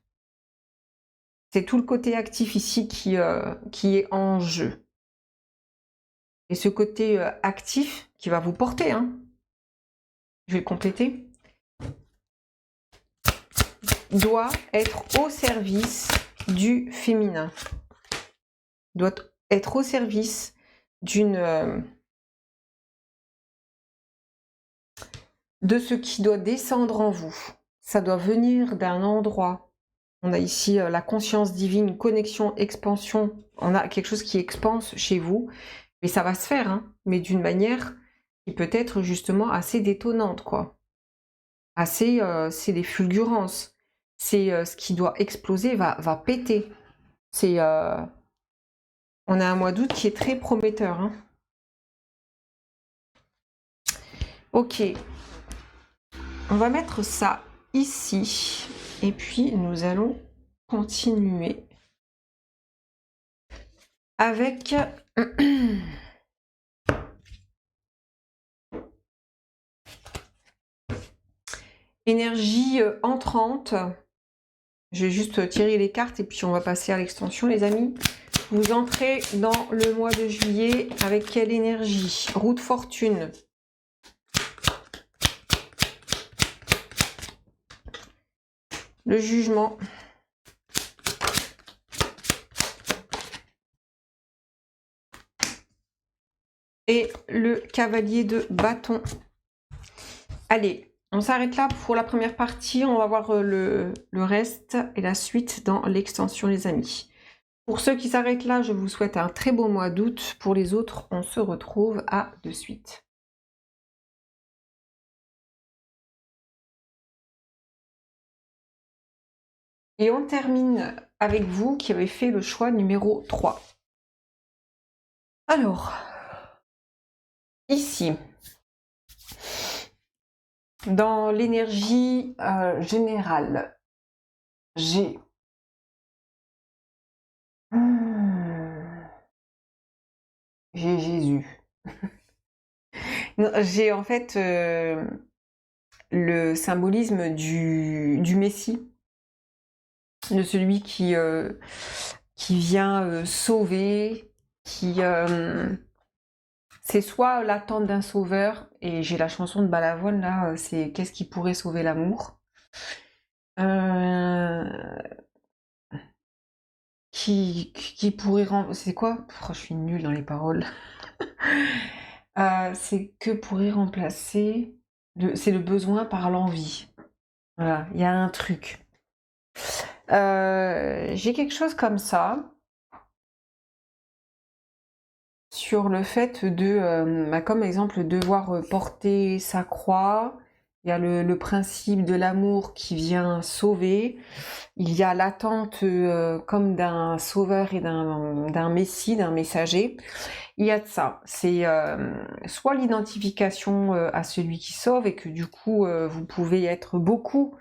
C'est tout le côté actif ici qui est en jeu. Et ce côté actif qui va vous porter, hein, je vais le compléter, doit être au service du féminin. Doit être au service de ce qui doit descendre en vous. Ça doit venir d'un endroit. On a ici la conscience divine, connexion, expansion. On a quelque chose qui expanse chez vous. Mais ça va se faire, hein, mais d'une manière qui peut être justement assez détonnante, quoi. Assez, c'est des fulgurances. C'est ce qui doit exploser, va péter. C'est... on a un mois d'août qui est très prometteur, hein. Ok. On va mettre ça ici. Et puis, nous allons continuer avec... énergie entrante. Je vais juste tirer les cartes et puis on va passer à l'extension, les amis. Vous entrez dans le mois de juillet avec quelle énergie? Roue de fortune. Le jugement. et le cavalier de bâton. Allez, on s'arrête là pour la première partie. On va voir le reste et la suite dans l'extension, les amis. Pour ceux qui s'arrêtent là, je vous souhaite un très beau mois d'août. Pour les autres, on se retrouve à de suite. Et on termine avec vous qui avez fait le choix numéro 3. Alors, ici, dans l'énergie générale, j'ai Jésus. J'ai en fait le symbolisme du Messie, de celui qui vient sauver, c'est soit l'attente d'un sauveur, et j'ai la chanson de Balavoine là, c'est qu'est-ce qui pourrait sauver l'amour, qui pourrait c'est quoi? Je suis nulle dans les paroles. C'est que pourrait remplacer, c'est le besoin par l'envie. Voilà, il y a un truc. J'ai quelque chose comme ça sur le fait de, comme exemple, devoir porter sa croix. Il y a le principe de l'amour qui vient sauver. Il y a l'attente comme d'un sauveur et d'un messie, d'un messager. Il y a de ça. C'est soit l'identification à celui qui sauve et que du coup, vous pouvez être beaucoup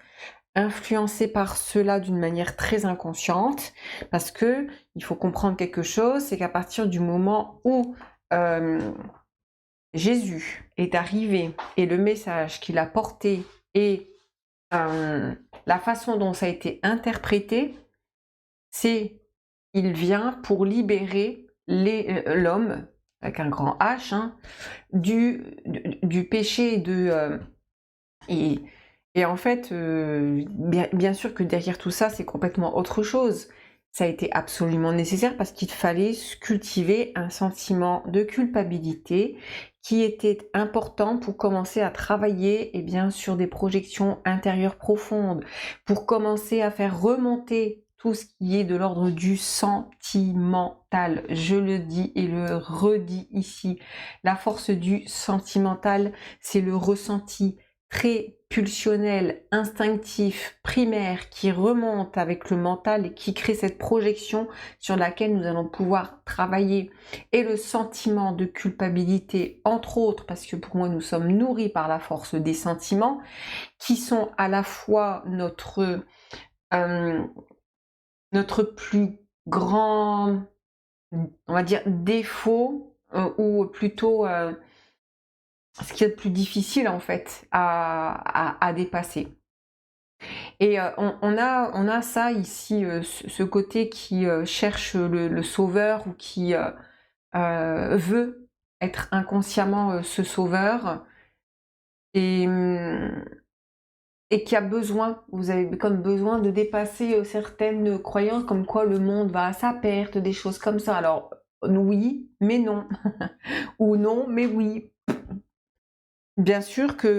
influencé par cela d'une manière très inconsciente, parce que il faut comprendre quelque chose, c'est qu'à partir du moment où Jésus est arrivé et le message qu'il a porté et la façon dont ça a été interprété, c'est il vient pour libérer l'homme, avec un grand H, hein, du péché et en fait, bien sûr que derrière tout ça, c'est complètement autre chose. Ça a été absolument nécessaire parce qu'il fallait cultiver un sentiment de culpabilité qui était important pour commencer à travailler sur des projections intérieures profondes, pour commencer à faire remonter tout ce qui est de l'ordre du sentimental. Je le dis et le redis ici. La force du sentimental, c'est le ressenti très pulsionnel, instinctif, primaire, qui remonte avec le mental et qui crée cette projection sur laquelle nous allons pouvoir travailler. Et le sentiment de culpabilité, entre autres, parce que pour moi nous sommes nourris par la force des sentiments, qui sont à la fois notre plus grand, on va dire, défaut, ou plutôt ce qui est le plus difficile en fait à dépasser. Et on a ça ici, ce côté qui cherche le sauveur ou qui veut être inconsciemment ce sauveur et, et qui a besoin, vous avez comme besoin de dépasser certaines croyances comme quoi le monde va à sa perte, des choses comme ça. Alors oui, mais non. Ou non, mais oui. Bien sûr qu'il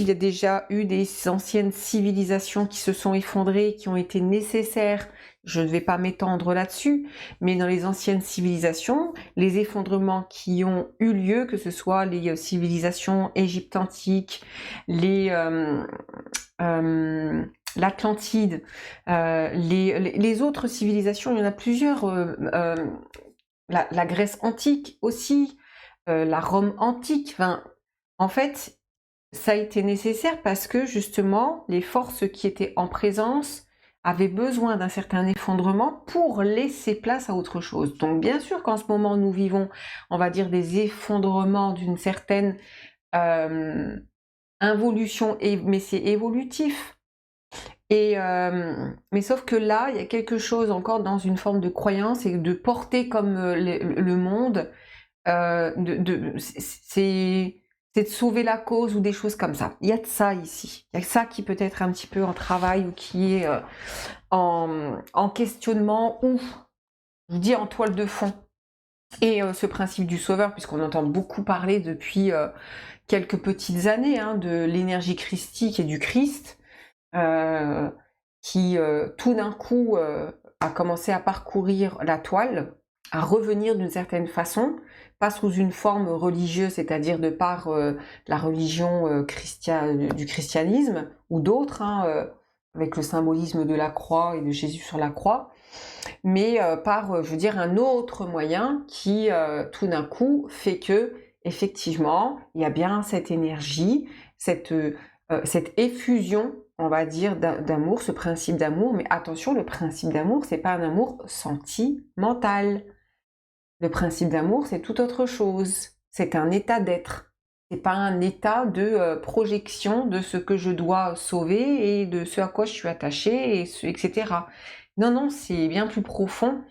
y a déjà eu des anciennes civilisations qui se sont effondrées, qui ont été nécessaires. Je ne vais pas m'étendre là-dessus, mais dans les anciennes civilisations, les effondrements qui ont eu lieu, que ce soit les civilisations Égypte antique, l'Atlantide, les autres civilisations, il y en a plusieurs, la Grèce antique aussi, la Rome antique, enfin, en fait, ça a été nécessaire parce que justement, les forces qui étaient en présence avaient besoin d'un certain effondrement pour laisser place à autre chose. Donc bien sûr qu'en ce moment, nous vivons, on va dire, des effondrements d'une certaine involution, mais c'est évolutif. Mais sauf que là, il y a quelque chose encore dans une forme de croyance et de porter comme le monde, c'est de sauver la cause ou des choses comme ça. Il y a de ça ici. Il y a ça qui peut être un petit peu en travail ou qui est en questionnement ou, je dis, en toile de fond. Et ce principe du sauveur, puisqu'on entend beaucoup parler depuis quelques petites années hein, de l'énergie christique et du Christ, qui tout d'un coup a commencé à parcourir la toile, à revenir d'une certaine façon, pas sous une forme religieuse, c'est-à-dire de par la religion du christianisme ou d'autres, hein, avec le symbolisme de la croix et de Jésus sur la croix, mais par, je veux dire, un autre moyen qui, tout d'un coup, fait que, effectivement, il y a bien cette énergie, cette effusion, on va dire, d'amour, ce principe d'amour, mais attention, le principe d'amour, c'est pas un amour sentimental. Le principe d'amour, c'est tout autre chose. C'est un état d'être. C'est pas un état de projection de ce que je dois sauver et de ce à quoi je suis attachée, etc. Non, non, c'est bien plus profond.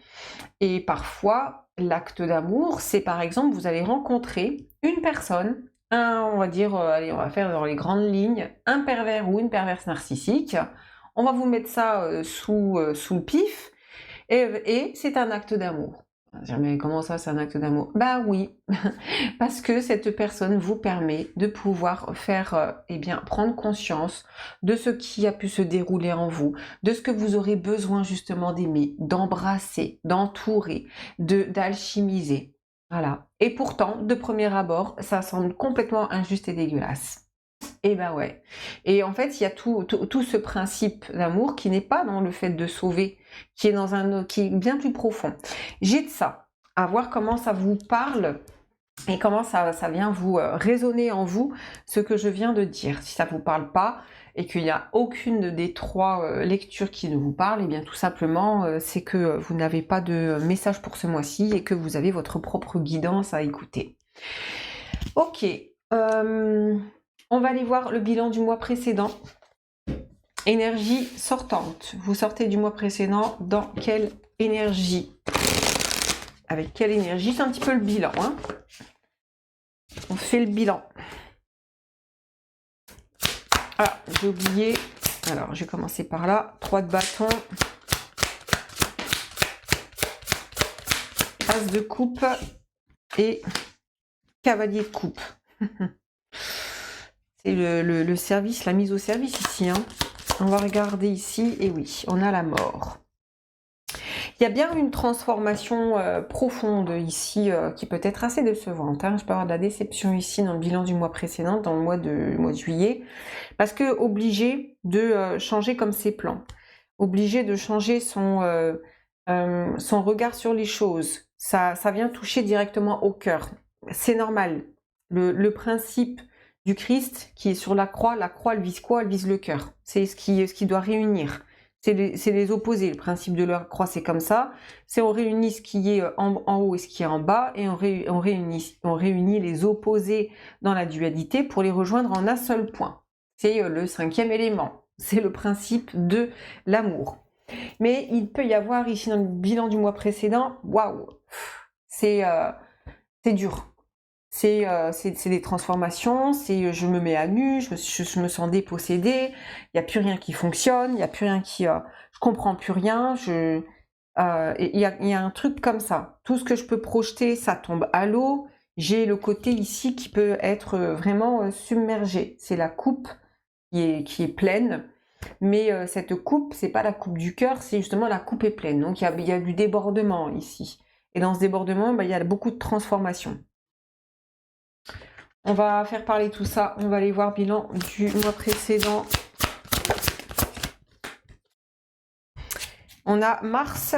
Et parfois, l'acte d'amour, c'est par exemple, vous allez rencontrer une personne, on va dire, allez, on va faire dans les grandes lignes, un pervers ou une perverse narcissique. On va vous mettre ça sous le pif, et c'est un acte d'amour. On va dire, mais comment ça, c'est un acte d'amour? Bah oui, parce que cette personne vous permet de pouvoir faire, eh bien, prendre conscience de ce qui a pu se dérouler en vous, de ce que vous aurez besoin justement d'aimer, d'embrasser, d'entourer, d'alchimiser. Voilà. Et pourtant, de premier abord, ça semble complètement injuste et dégueulasse. Et ben ouais. Et en fait, il y a tout ce principe d'amour qui n'est pas dans le fait de sauver, qui est bien plus profond. J'ai de ça, à voir comment ça vous parle et comment ça vient vous résonner en vous, ce que je viens de dire. Si ça vous parle pas et qu'il n'y a aucune des trois lectures qui ne vous parle, et bien tout simplement, c'est que vous n'avez pas de message pour ce mois-ci et que vous avez votre propre guidance à écouter. Ok. On va aller voir le bilan du mois précédent. Énergie sortante. Vous sortez du mois précédent dans quelle énergie? Avec quelle énergie? C'est un petit peu le bilan. Hein, on fait le bilan. Ah, j'ai oublié. Alors, je vais commencer par là. 3 de bâton. As de coupe. Et cavalier de coupe. C'est le service, la mise au service ici. Hein. On va regarder ici. Et oui, on a la mort. Il y a bien une transformation profonde ici qui peut être assez décevante. Hein. Je peux avoir de la déception ici dans le bilan du mois précédent, dans le mois de juillet, parce que obligé de changer comme ses plans, obligé de changer son regard sur les choses. Ça vient toucher directement au cœur. C'est normal. Le principe du Christ qui est sur la croix, elle vise quoi? Elle vise le cœur. C'est ce qui doit réunir. C'est les opposés. Le principe de la croix, c'est comme ça. C'est on réunit ce qui est en haut et ce qui est en bas, et on réunit les opposés dans la dualité pour les rejoindre en un seul point. C'est le 5e élément. C'est le principe de l'amour. Mais il peut y avoir ici dans le bilan du mois précédent, waouh, c'est dur. C'est des transformations, c'est je me mets à nu, je me sens dépossédée, il n'y a plus rien qui fonctionne, il n'y a plus rien qui... je comprends plus rien, il y a un truc comme ça. Tout ce que je peux projeter, ça tombe à l'eau. J'ai le côté ici qui peut être vraiment submergé. C'est la coupe qui est pleine, mais cette coupe, c'est pas la coupe du cœur, c'est justement la coupe est pleine. Donc il y a du débordement ici. Et dans ce débordement, il y a beaucoup de transformations. On va faire parler tout ça. On va aller voir bilan du mois précédent. On a Mars.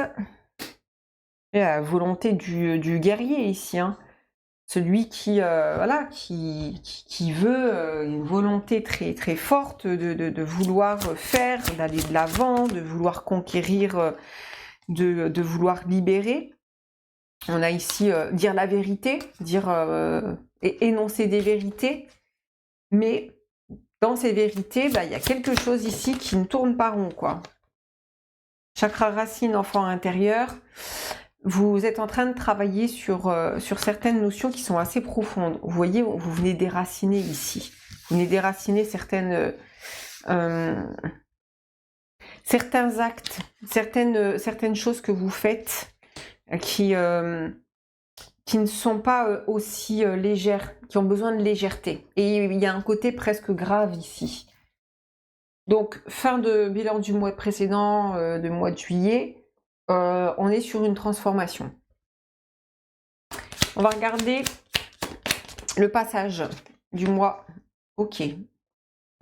Et la volonté du guerrier ici. Hein. Celui qui, voilà, qui veut une volonté très, très forte de vouloir faire, d'aller de l'avant, de vouloir conquérir, de vouloir libérer. On a ici dire la vérité, et énoncer des vérités, mais dans ces vérités, il y a quelque chose ici qui ne tourne pas rond, quoi. Chakra racine, enfant intérieur, vous êtes en train de travailler sur certaines notions qui sont assez profondes. Vous voyez, vous venez déraciner ici. Vous venez déraciner certains actes, certaines choses que vous faites qui qui ne sont pas aussi légères, qui ont besoin de légèreté. Et il y a un côté presque grave ici. Donc, fin de bilan du mois précédent, du mois de juillet, on est sur une transformation. On va regarder le passage du mois. Ok,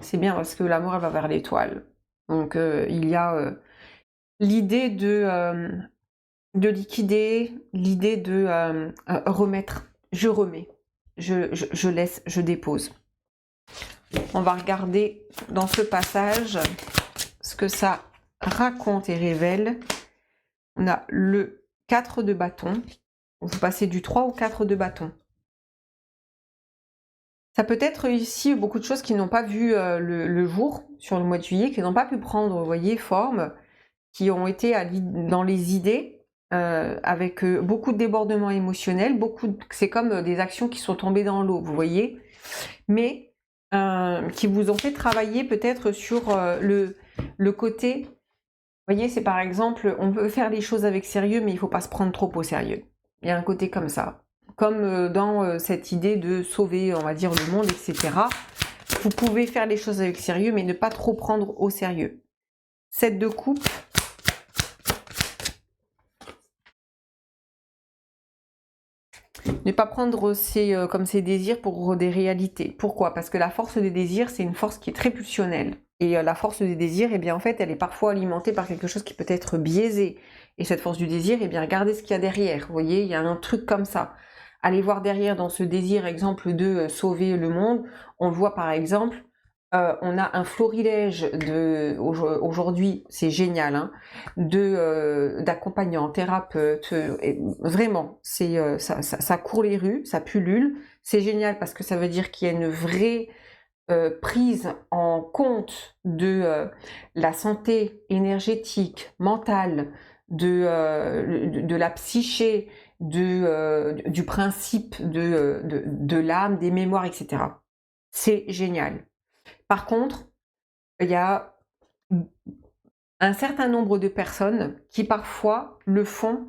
c'est bien parce que l'amour elle va vers l'étoile. Donc, il y a l'idée de liquider, l'idée de remettre. Je remets, je laisse, je dépose. On va regarder dans ce passage ce que ça raconte et révèle. On a le 4 de bâton. Vous passez du 3 au 4 de bâton. Ça peut être ici beaucoup de choses qui n'ont pas vu le jour sur le mois de juillet, qui n'ont pas pu prendre, vous voyez, forme, qui ont été dans les idées, avec beaucoup de débordements émotionnels, c'est comme des actions qui sont tombées dans l'eau, vous voyez, mais qui vous ont fait travailler peut-être sur le côté, vous voyez, c'est par exemple, on peut faire les choses avec sérieux, mais il ne faut pas se prendre trop au sérieux. Il y a un côté comme ça. Comme dans cette idée de sauver, on va dire, le monde, etc. Vous pouvez faire les choses avec sérieux, mais ne pas trop prendre au sérieux. 7 de coupe. Ne pas prendre comme ses désirs pour des réalités. Pourquoi? Parce que la force des désirs, c'est une force qui est très pulsionnelle. Et la force des désirs, eh bien, en fait, elle est parfois alimentée par quelque chose qui peut être biaisé. Et cette force du désir, eh bien, regardez ce qu'il y a derrière. Vous voyez, il y a un truc comme ça. Allez voir derrière dans ce désir, exemple, de sauver le monde. On le voit par exemple, on a un florilège aujourd'hui, c'est génial, hein, d'accompagnants, thérapeutes, vraiment, ça court les rues, ça pullule. C'est génial parce que ça veut dire qu'il y a une vraie prise en compte de la santé énergétique, mentale, de la psyché, du principe de l'âme, des mémoires, etc. C'est génial. Par contre, il y a un certain nombre de personnes qui parfois le font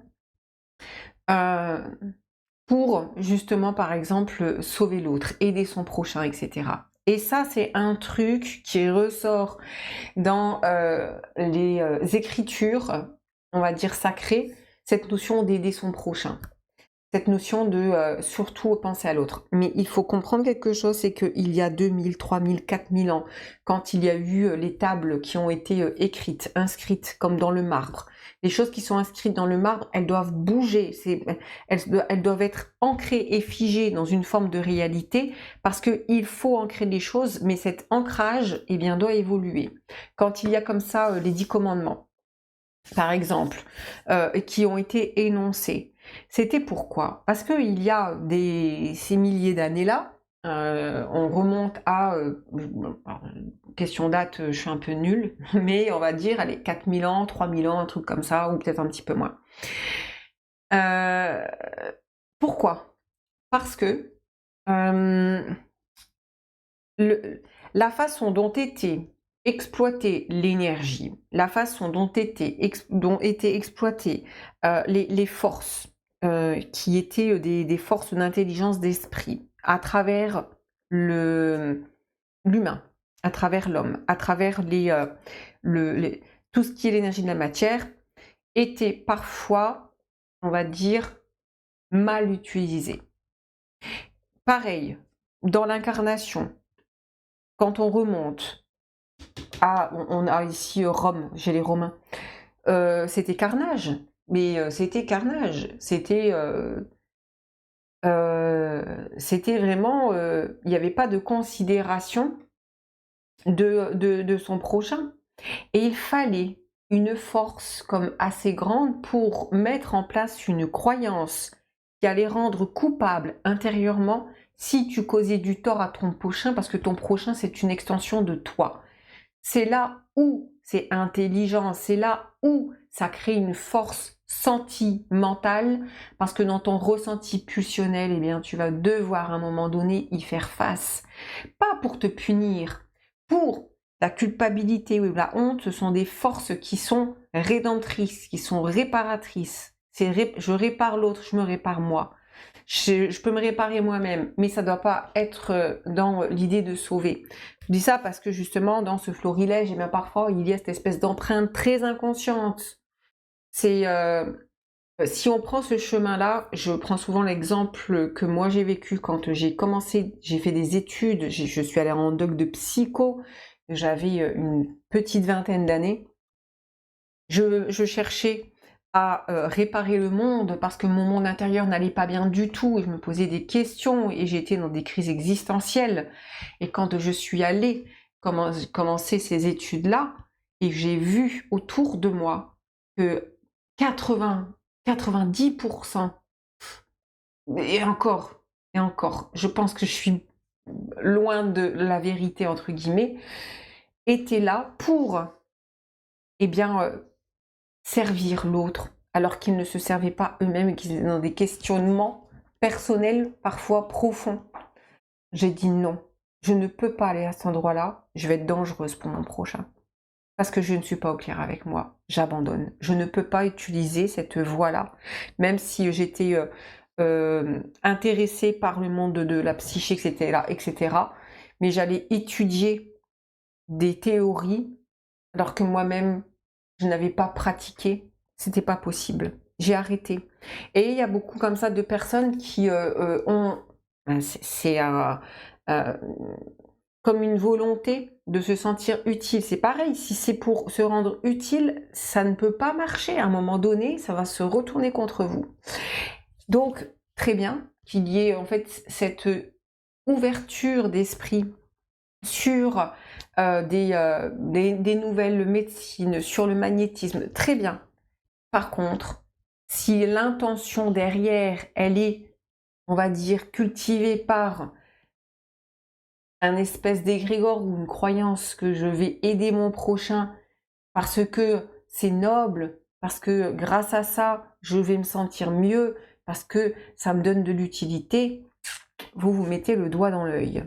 pour justement, par exemple, sauver l'autre, aider son prochain, etc. Et ça, c'est un truc qui ressort dans les écritures, on va dire sacrées, cette notion d'aider son prochain. Cette notion de surtout penser à l'autre. Mais il faut comprendre quelque chose, c'est qu'il y a 2000, 3000, 4000 ans, quand il y a eu les tables qui ont été écrites, inscrites, comme dans le marbre, les choses qui sont inscrites dans le marbre, elles doivent bouger, elles doivent être ancrées et figées dans une forme de réalité, parce qu'il faut ancrer les choses, mais cet ancrage, eh bien, doit évoluer. Quand il y a comme ça les 10 commandements, par exemple, qui ont été énoncés, c'était pourquoi? Parce qu'il y a ces milliers d'années-là, on remonte à, question date, je suis un peu nulle, mais on va dire, allez, 4000 ans, 3000 ans, un truc comme ça, ou peut-être un petit peu moins. Pourquoi? Parce que la façon dont était exploiter l'énergie, la façon dont étaient exploitées les forces qui étaient des forces d'intelligence d'esprit à travers l'humain, à travers l'homme, à travers tout ce qui est l'énergie de la matière, était parfois, on va dire, mal utilisé. Pareil, dans l'incarnation, quand on remonte on a ici Rome, j'ai les Romains, c'était carnage, mais c'était carnage, c'était vraiment, il n'y avait pas de considération de son prochain. Et il fallait une force comme assez grande pour mettre en place une croyance qui allait rendre coupable intérieurement si tu causais du tort à ton prochain, parce que ton prochain, c'est une extension de toi. C'est là où c'est intelligent, c'est là où ça crée une force sentimentale, parce que dans ton ressenti pulsionnel, eh bien, tu vas devoir à un moment donné y faire face. Pas pour te punir, pour la culpabilité ou la honte, ce sont des forces qui sont rédemptrices, qui sont réparatrices. Je répare l'autre, je me répare moi. je peux me réparer moi-même, mais ça ne doit pas être dans l'idée de sauver. Je dis ça parce que justement, dans ce florilège, et bien parfois, il y a cette espèce d'empreinte très inconsciente. C'est si on prend ce chemin-là, je prends souvent l'exemple que moi j'ai vécu quand j'ai commencé, j'ai fait des études, je suis allée en doc de psycho, j'avais une petite vingtaine d'années. Je cherchais à réparer le monde parce que mon monde intérieur n'allait pas bien du tout et je me posais des questions et j'étais dans des crises existentielles. Et quand je suis allée commencer ces études-là et j'ai vu autour de moi que 80, 90%, et encore, je pense que je suis loin de la vérité entre guillemets, étaient là pour, eh bien, servir l'autre, alors qu'ils ne se servaient pas eux-mêmes et qu'ils étaient dans des questionnements personnels, parfois profonds. J'ai dit non, je ne peux pas aller à cet endroit-là, je vais être dangereuse pour mon prochain. Parce que je ne suis pas au clair avec moi, j'abandonne. Je ne peux pas utiliser cette voie-là, même si j'étais intéressée par le monde de la psyché, etc. Mais j'allais étudier des théories, alors que moi-même, je n'avais pas pratiqué, c'était pas possible. J'ai arrêté. Et il y a beaucoup comme ça de personnes qui ont... C'est comme une volonté de se sentir utile. C'est pareil, si c'est pour se rendre utile, ça ne peut pas marcher. À un moment donné, ça va se retourner contre vous. Donc, très bien qu'il y ait en fait cette ouverture d'esprit sur des nouvelles médecines, sur le magnétisme, très bien. Par contre, si l'intention derrière, elle est, on va dire, cultivée par un espèce d'égrégore ou une croyance que je vais aider mon prochain parce que c'est noble, parce que grâce à ça, je vais me sentir mieux, parce que ça me donne de l'utilité, vous vous mettez le doigt dans l'œil.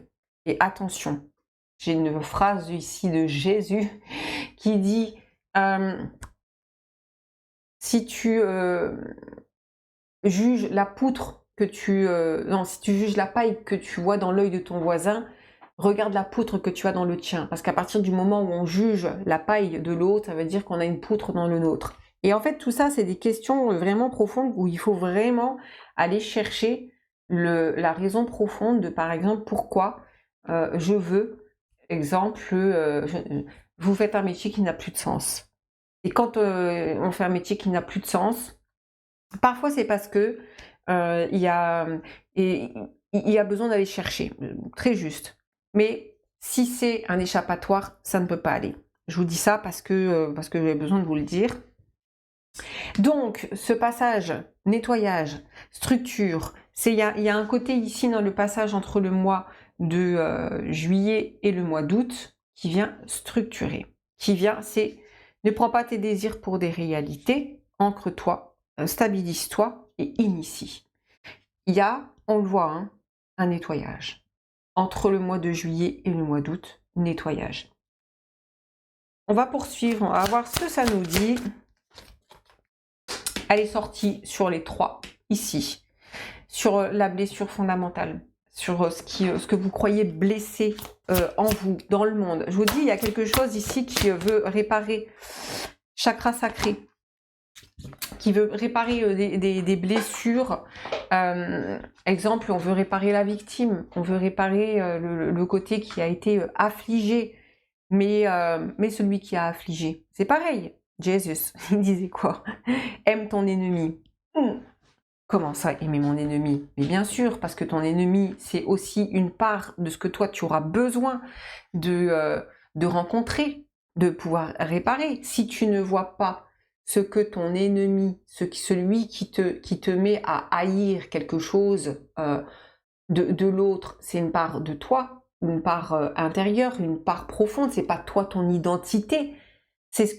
Et attention, j'ai une phrase ici de Jésus qui dit si tu juges la poutre que tu... non, si tu juges la paille que tu vois dans l'œil de ton voisin, regarde la poutre que tu as dans le tien. Parce qu'à partir du moment où on juge la paille de l'autre, ça veut dire qu'on a une poutre dans le nôtre. Et en fait, tout ça, c'est des questions vraiment profondes où il faut vraiment aller chercher la raison profonde de, par exemple, pourquoi je veux, exemple, vous faites un métier qui n'a plus de sens. Et quand on fait un métier qui n'a plus de sens, parfois c'est parce que il y a besoin d'aller chercher, très juste. Mais si c'est un échappatoire, ça ne peut pas aller. Je vous dis ça parce que j'ai besoin de vous le dire. Donc, ce passage, nettoyage, structure, il y a un côté ici dans le passage entre le mois de juillet et le mois d'août qui vient structurer. C'est ne prends pas tes désirs pour des réalités, ancre-toi, stabilise-toi et initie. Il y a, on le voit, hein, un nettoyage. Entre le mois de juillet et le mois d'août, nettoyage. On va poursuivre, on va voir ce que ça nous dit. Elle est sortie sur les 3, ici, sur la blessure fondamentale, sur ce que vous croyez blessé en vous, dans le monde. Je vous dis, il y a quelque chose ici qui veut réparer chakra sacré, qui veut réparer des blessures. Exemple, on veut réparer la victime, on veut réparer le côté qui a été affligé, mais celui qui a affligé. C'est pareil. Jésus, il disait quoi? Aime ton ennemi. Comment ça, aimer mon ennemi? Mais bien sûr, parce que ton ennemi, c'est aussi une part de ce que toi, tu auras besoin de rencontrer, de pouvoir réparer. Si tu ne vois pas ce que ton ennemi, celui qui te met à haïr quelque chose de l'autre, c'est une part de toi, une part intérieure, une part profonde, c'est pas toi, ton identité. C'est ce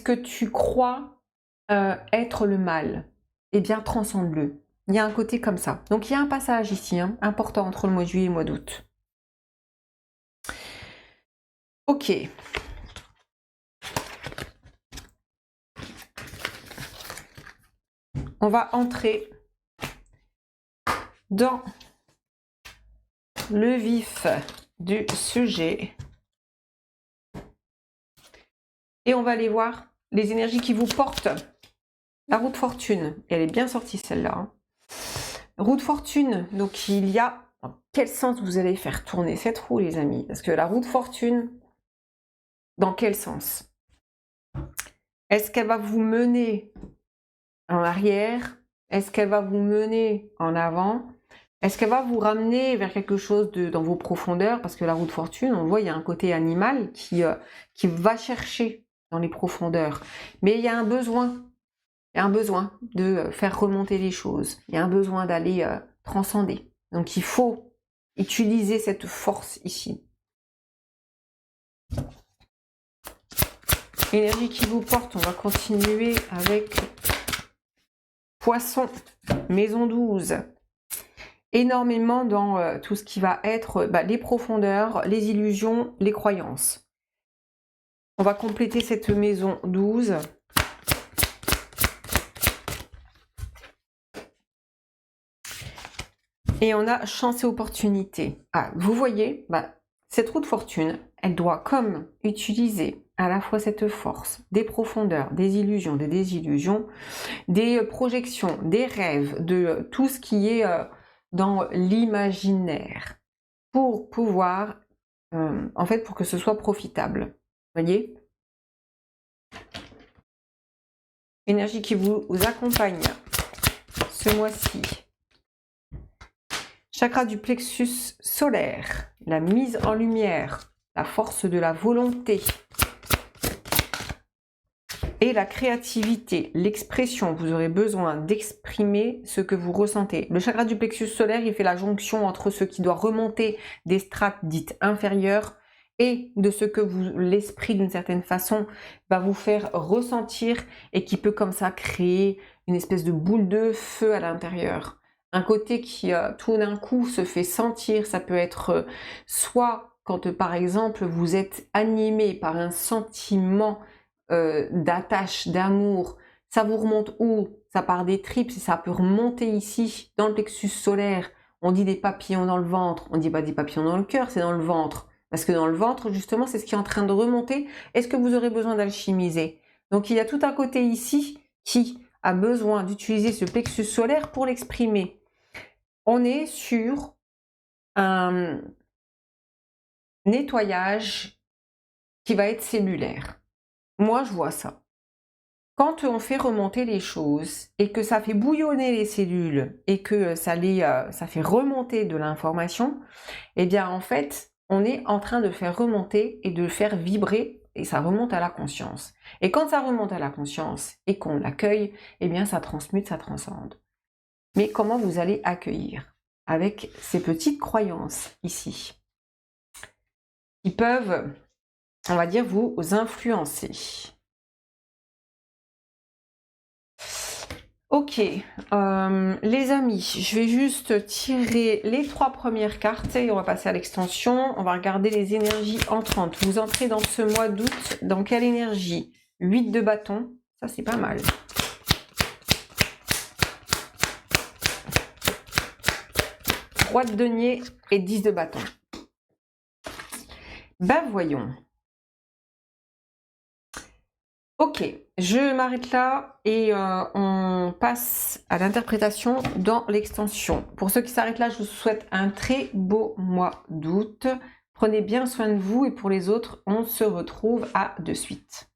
que tu crois être le mal. Eh bien, transcende-le. Il y a un côté comme ça. Donc, il y a un passage ici, hein, important entre le mois de juillet et le mois d'août. Ok. on va entrer dans le vif du sujet. Et on va aller voir les énergies qui vous portent. La roue de fortune, elle est bien sortie celle-là. Hein. Roue de fortune, donc il y a... Dans quel sens vous allez faire tourner cette roue, les amis? Parce que la roue de fortune, dans quel sens? Est-ce qu'elle va vous mener en arrière? Est-ce qu'elle va vous mener en avant? Est-ce qu'elle va vous ramener vers quelque chose dans vos profondeurs? Parce que la roue de fortune, on voit, il y a un côté animal qui va chercher dans les profondeurs. Mais il y a un besoin. Il y a un besoin de faire remonter les choses. Il y a un besoin d'aller transcender. Donc il faut utiliser cette force ici. Énergie qui vous porte, on va continuer avec Poisson, maison 12. Énormément dans tout ce qui va être les profondeurs, les illusions, les croyances. On va compléter cette maison 12. Et on a chance et opportunité. Ah, vous voyez, cette roue de fortune, elle doit comme utiliser à la fois cette force, des profondeurs, des illusions, des désillusions, des projections, des rêves, de tout ce qui est dans l'imaginaire, pour pouvoir, en fait, pour que ce soit profitable. Vous voyez? Énergie qui vous accompagne ce mois-ci. Chakra du plexus solaire, la mise en lumière, la force de la volonté et la créativité, l'expression. Vous aurez besoin d'exprimer ce que vous ressentez. Le chakra du plexus solaire, il fait la jonction entre ce qui doit remonter des strates dites inférieures et de ce que l'esprit, d'une certaine façon, va vous faire ressentir et qui peut comme ça créer une espèce de boule de feu à l'intérieur. Un côté qui, tout d'un coup, se fait sentir. Ça peut être soit quand, par exemple, vous êtes animé par un sentiment d'attache, d'amour. Ça vous remonte où? Ça part des tripes, et ça peut remonter ici, dans le plexus solaire. On dit des papillons dans le ventre. On dit pas des papillons dans le cœur, c'est dans le ventre. Parce que dans le ventre, justement, c'est ce qui est en train de remonter. Est-ce que vous aurez besoin d'alchimiser? Donc, il y a tout un côté ici qui a besoin d'utiliser ce plexus solaire pour l'exprimer. On est sur un nettoyage qui va être cellulaire. Moi, je vois ça. Quand on fait remonter les choses et que ça fait bouillonner les cellules et que ça fait remonter de l'information, eh bien, en fait, on est en train de faire remonter et de faire vibrer et ça remonte à la conscience. Et quand ça remonte à la conscience et qu'on l'accueille, eh bien, ça transmute, ça transcende. Mais comment vous allez accueillir? Avec ces petites croyances ici, qui peuvent, on va dire, vous influencer. Ok, les amis, je vais juste tirer les 3 premières cartes et on va passer à l'extension. On va regarder les énergies entrantes. Vous entrez dans ce mois d'août, dans quelle énergie? 8 de bâton, ça c'est pas mal. Roi de denier et 10 de bâton. Ben voyons. Ok, je m'arrête là et on passe à l'interprétation dans l'extension. Pour ceux qui s'arrêtent là, je vous souhaite un très beau mois d'août. Prenez bien soin de vous et pour les autres, on se retrouve à de suite.